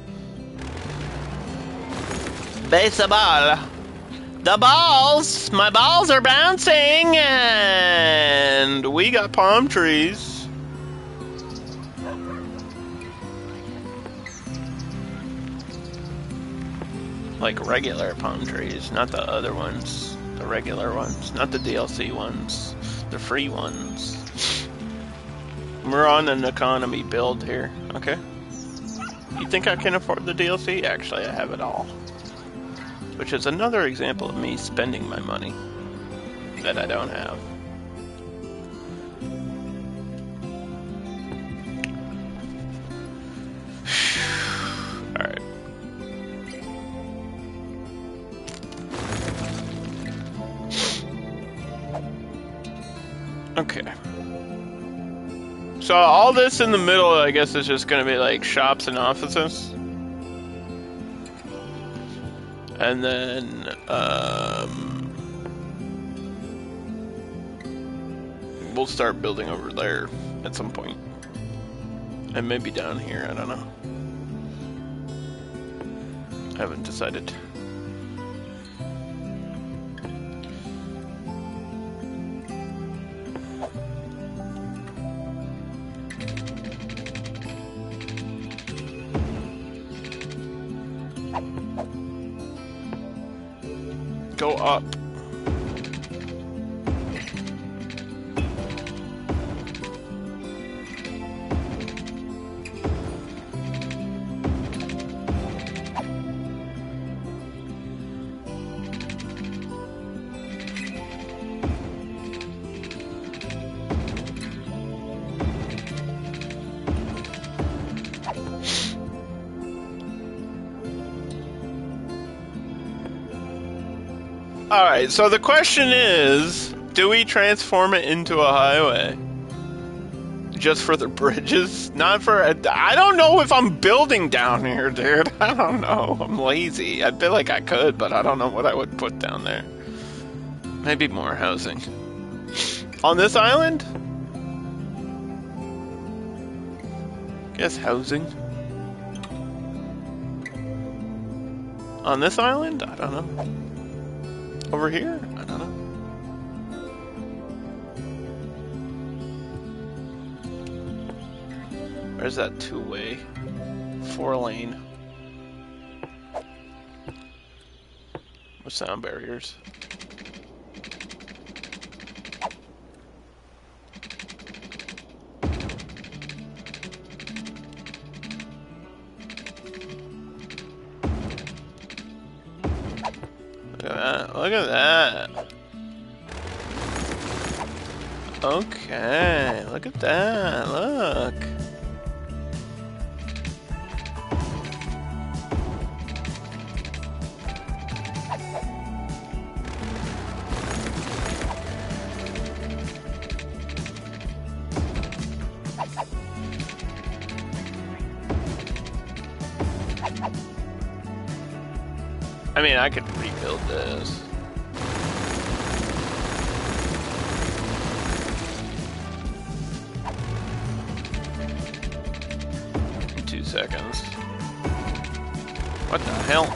Baseball. The balls! My balls are bouncing! And we got palm trees. Like regular palm trees, not the other ones. The regular ones, not the DLC ones. The free ones. We're on an economy build here, okay? You think I can afford the DLC? Actually, I have it all. Which is another example of me spending my money that I don't have. Alright. Okay. So all this in the middle, I guess, is just going to be like shops and offices. And then, we'll start building over there at some point. And maybe down here, I don't know. I haven't decided. Go up. Alright, so the question is, do we transform it into a highway? Just for the bridges? Not for... I don't know if I'm building down here, dude. I don't know. I'm lazy. I feel like I could, but I don't know what I would put down there. Maybe more housing. On this island? Guess housing. On this island? I don't know. Over here? I don't know. Where's that two-way? 4-lane. With sound barriers. Look at that. Okay, look at that. Look. I mean, I could rebuild this. In 2 seconds. What the hell?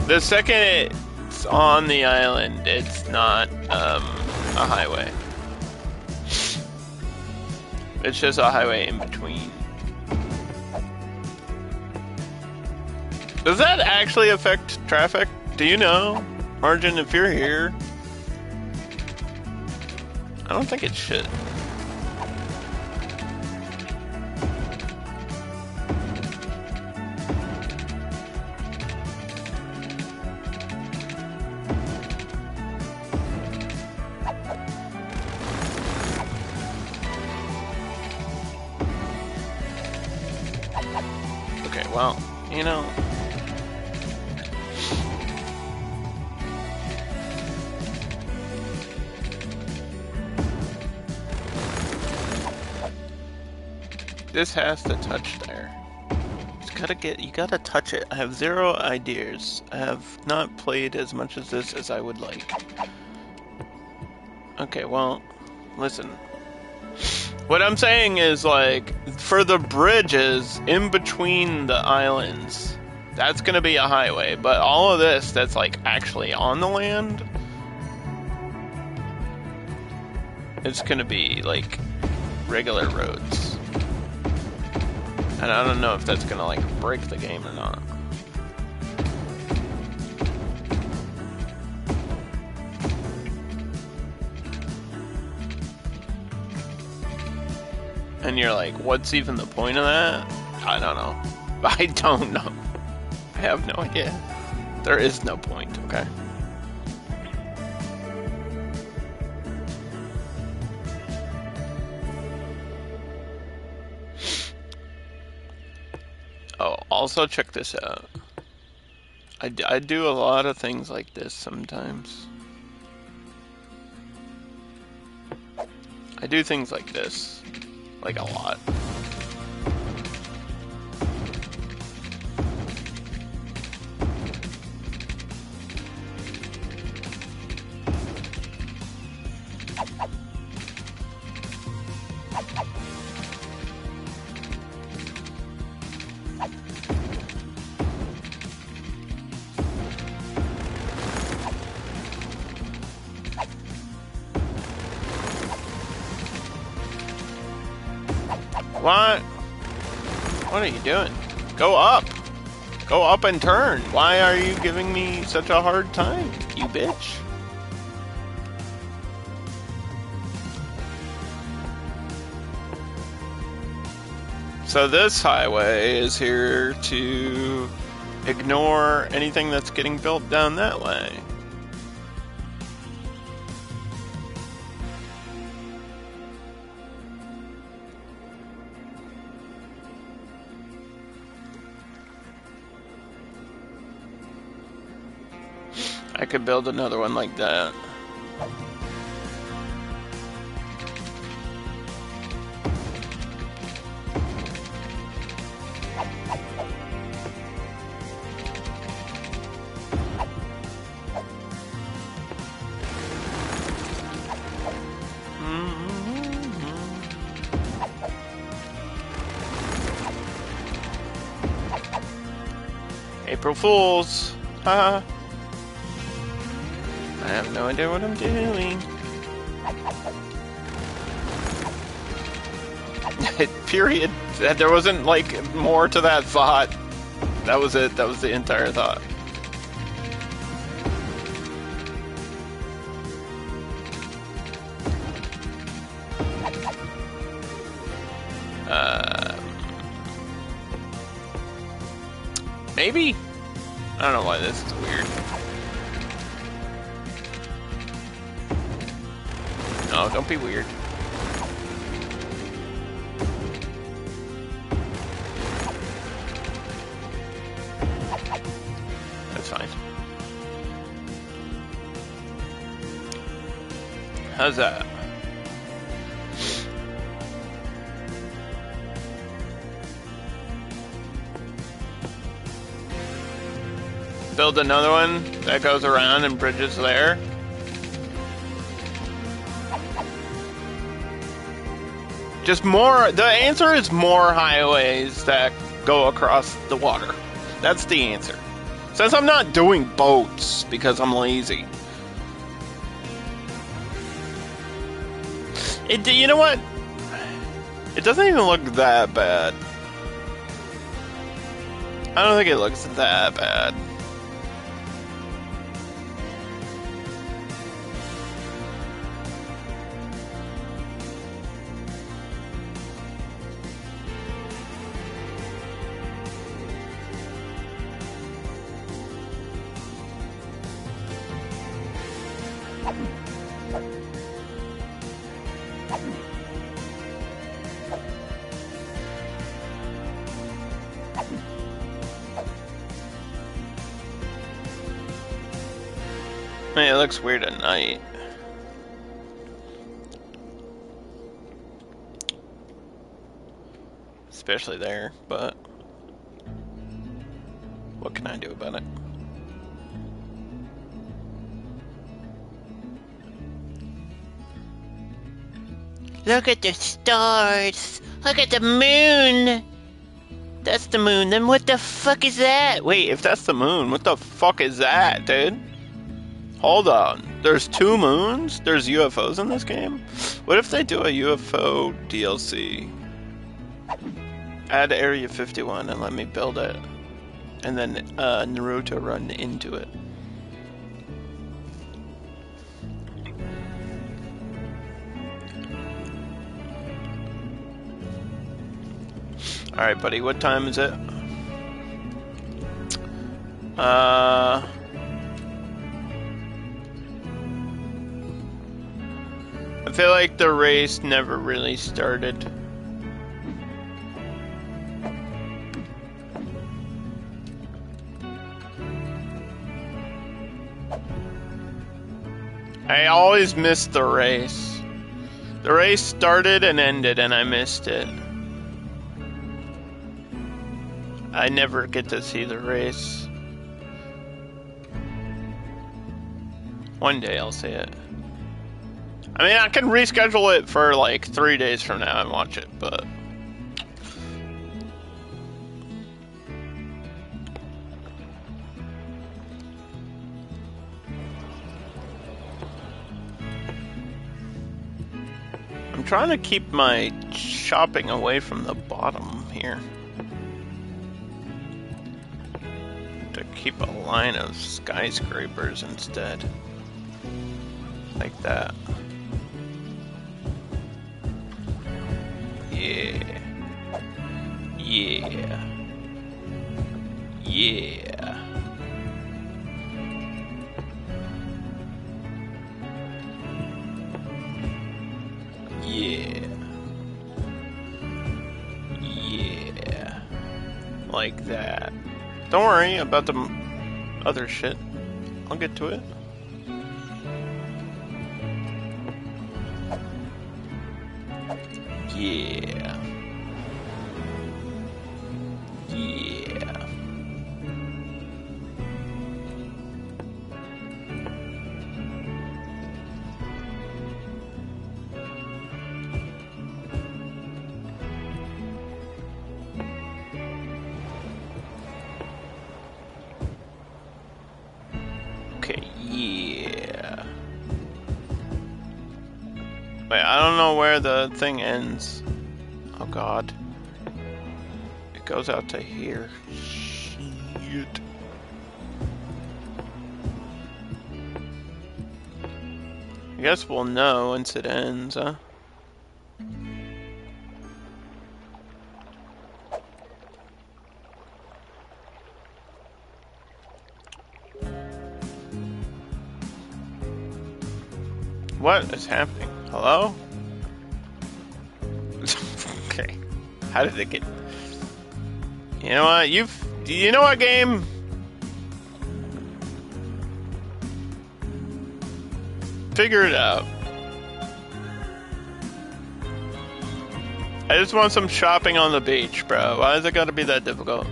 The second it's on the island, it's not a highway. It's just a highway in between. Does that actually affect traffic? Do you know? Margin, if you're here. I don't think it should. Well, you know, this has to touch there. It's gotta you gotta touch it. I have 0 ideas. I have not played as much as this as I would like. Okay, well, listen. What I'm saying is, like, for the bridges in between the islands, that's gonna be a highway, but all of this that's, like, actually on the land, it's gonna be, like, regular roads. And I don't know if that's gonna, like, break the game or not. And you're like, what's even the point of that? I don't know. I don't know. I have no idea. There is no point, okay? Oh, also check this out. I do a lot of things like this sometimes. I do things like this. Like a lot. What? What are you doing? Go up! Go up and turn! Why are you giving me such a hard time, you bitch? So this highway is here to ignore anything that's getting built down that way. I could build another one like that. April Fools! Haha! I have no idea what I'm doing. Period. There wasn't, like, more to that thought. That was it. That was the entire thought. Maybe? I don't know why this is weird. No, don't be weird. That's fine. How's that? Build another one that goes around and bridges there. Just more, the answer is more highways that go across the water. That's the answer. Since I'm not doing boats because I'm lazy. You know what? It doesn't even look that bad. I don't think it looks that bad. I mean, it looks weird at night. Especially there, but what can I do about it? Look at the stars! Look at the moon! That's the moon, then what the fuck is that? Wait, if that's the moon, what the fuck is that, dude? Hold on. There's two moons? There's UFOs in this game? What if they do a UFO DLC? Add Area 51 and let me build it. And then Naruto run into it. Alright, buddy, what time is it? I feel like the race never really started. I always miss the race. The race started and ended and I missed it. I never get to see the race. One day I'll see it. I mean, I can reschedule it for like 3 days from now and watch it, but... I'm trying to keep my shopping away from the bottom here. To keep a line of skyscrapers instead. Like that. Yeah. Yeah. Yeah. Yeah. Yeah. Like that. Don't worry about the other shit. I'll get to it. Yeah. Yeah. Okay, yeah. Wait, I don't know where the thing ends. Oh god. It goes out to here. Shit. I guess we'll know once it ends, huh? What is happening? Hello? Okay. How did it get... You know what? You know what, game? Figure it out. I just want some shopping on the beach, bro. Why is it gotta be that difficult?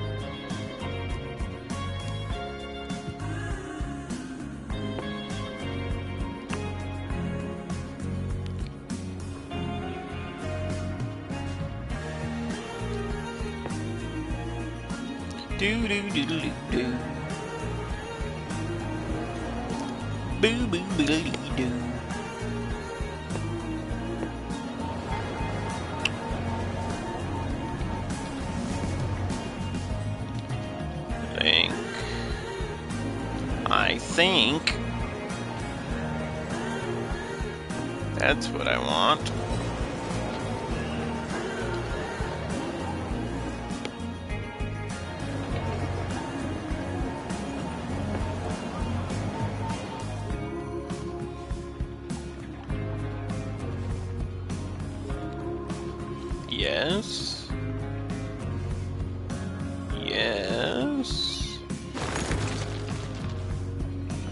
Do do do do do. Boo boo boo doo doo. I think that's what I want. Yes. Yes.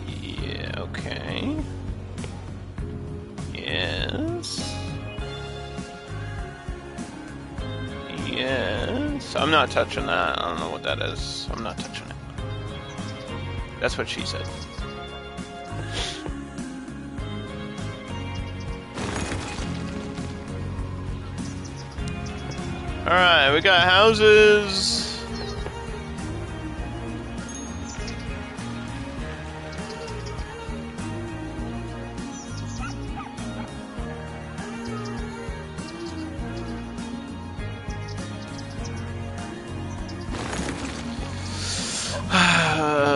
Yeah, okay. Yes. Yes. I'm not touching that. I don't know what that is. I'm not touching it. That's what she said. Alright, we got houses.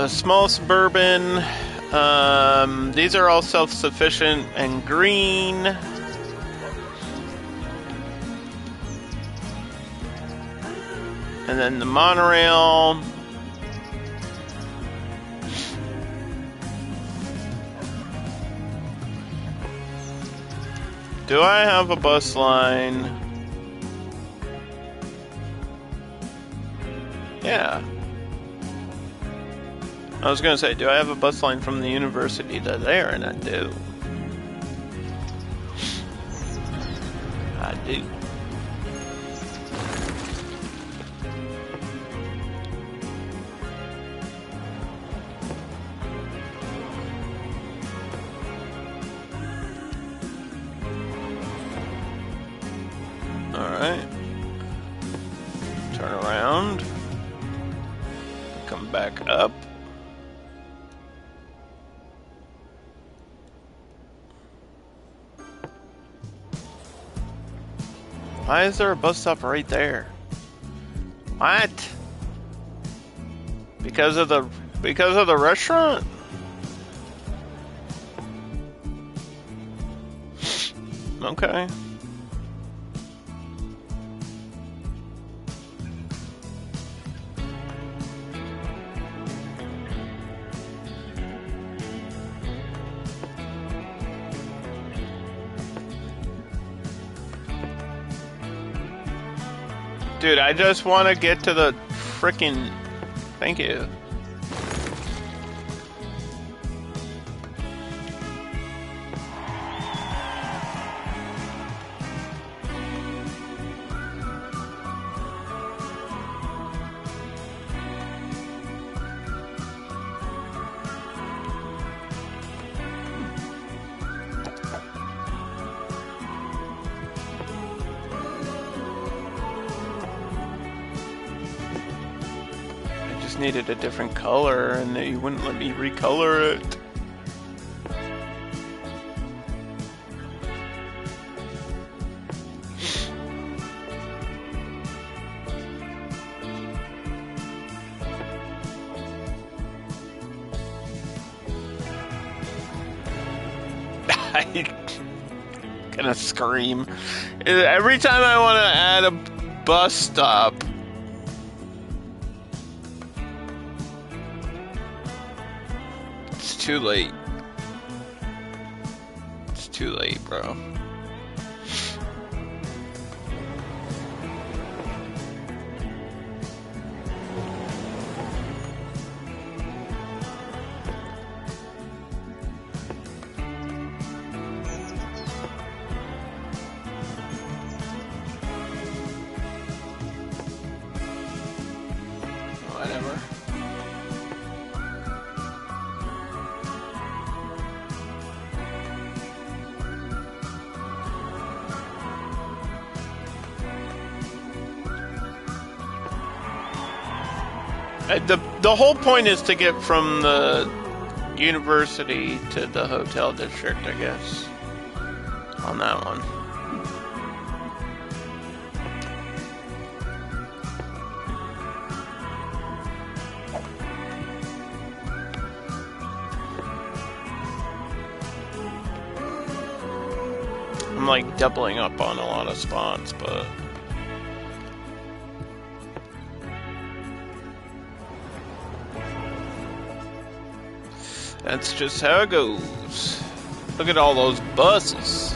Small suburban. These are all self-sufficient and green. And then the monorail. Do I have a bus line? Yeah. I was gonna say, do I have a bus line from the university to there? And I do. I do. Alright. Turn around. Come back up. Why is there a bus stop right there? What? Because of the restaurant? Okay. Dude, I just want to get to the frickin'... Thank you. Needed a different color and you wouldn't let me recolor it. I'm gonna scream. Every time I want to add a bus stop, too late. It's too late, bro. Whatever. The whole point is to get from the university to the hotel district, I guess, on that one. I'm like doubling up on a lot of spots, but... that's just how it goes. Look at all those buses.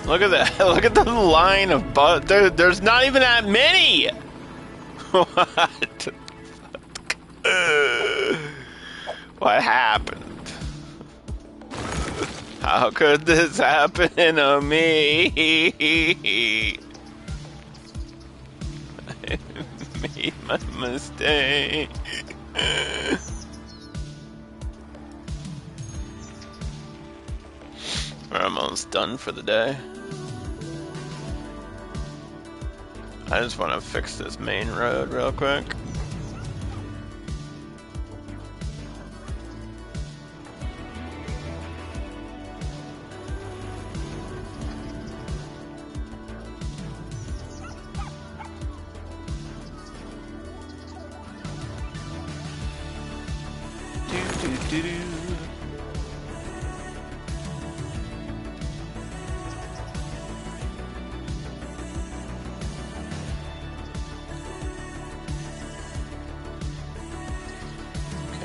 Look at that. Look at the line of buses. There's not even that many. What? What happened? How could this happen to me? I made my mistake. We're almost done for the day. I just want to fix this main road real quick.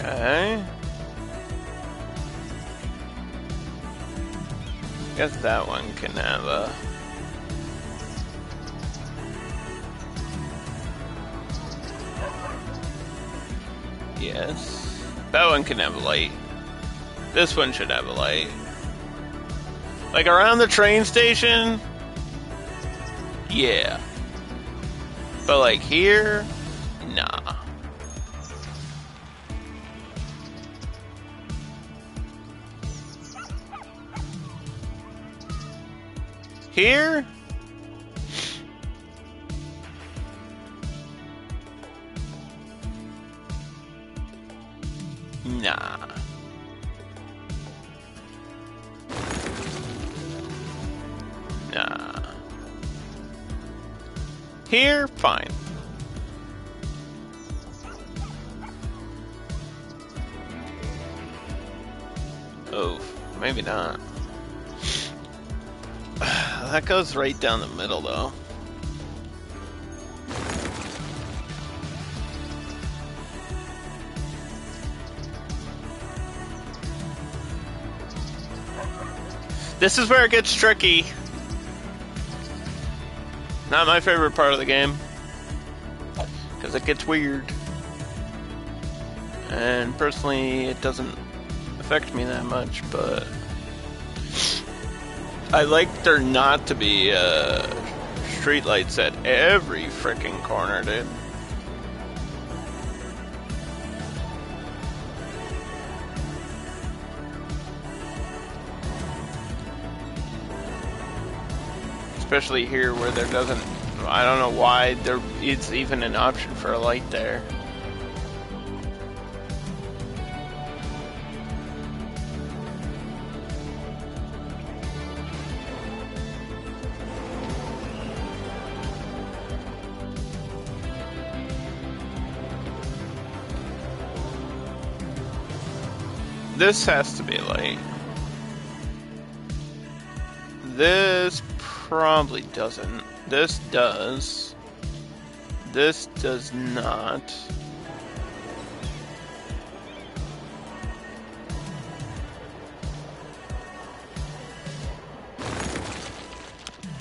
Okay. Guess that one can have a... yes. That one can have a light. This one should have a light. Like around the train station? Yeah. But like here? Nah. Here? Nah. Nah. Here? Fine. Oh, maybe not. That goes right down the middle, though. This is where it gets tricky. Not my favorite part of the game. Because it gets weird. And personally, it doesn't affect me that much, but I like there not to be streetlights at every freaking corner, dude. Especially here where there doesn't, I don't know why there is even an option for a light there. This has to be a light. This probably doesn't. This does. This does not.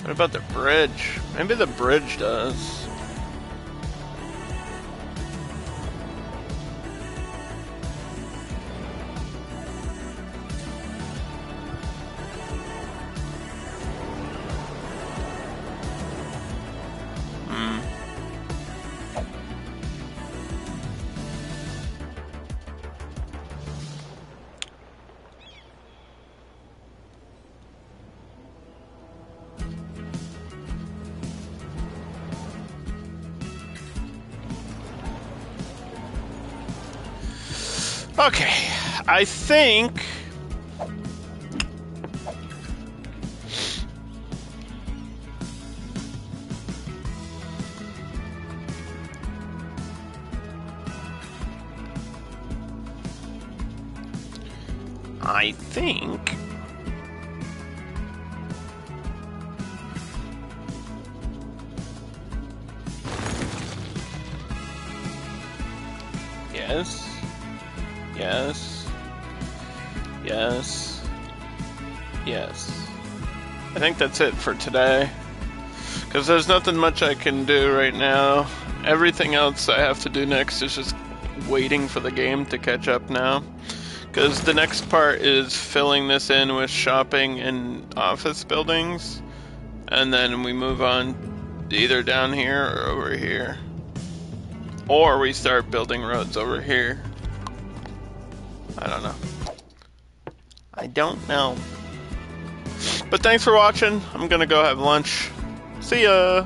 What about the bridge? Maybe the bridge does. Okay, I think yes. Yes. Yes. Yes. I think that's it for today. Because there's nothing much I can do right now. Everything else I have to do next is just waiting for the game to catch up now. Because the next part is filling this in with shopping and office buildings. And then we move on either down here or over here. Or we start building roads over here. I don't know. I don't know. But thanks for watching. I'm gonna go have lunch. See ya!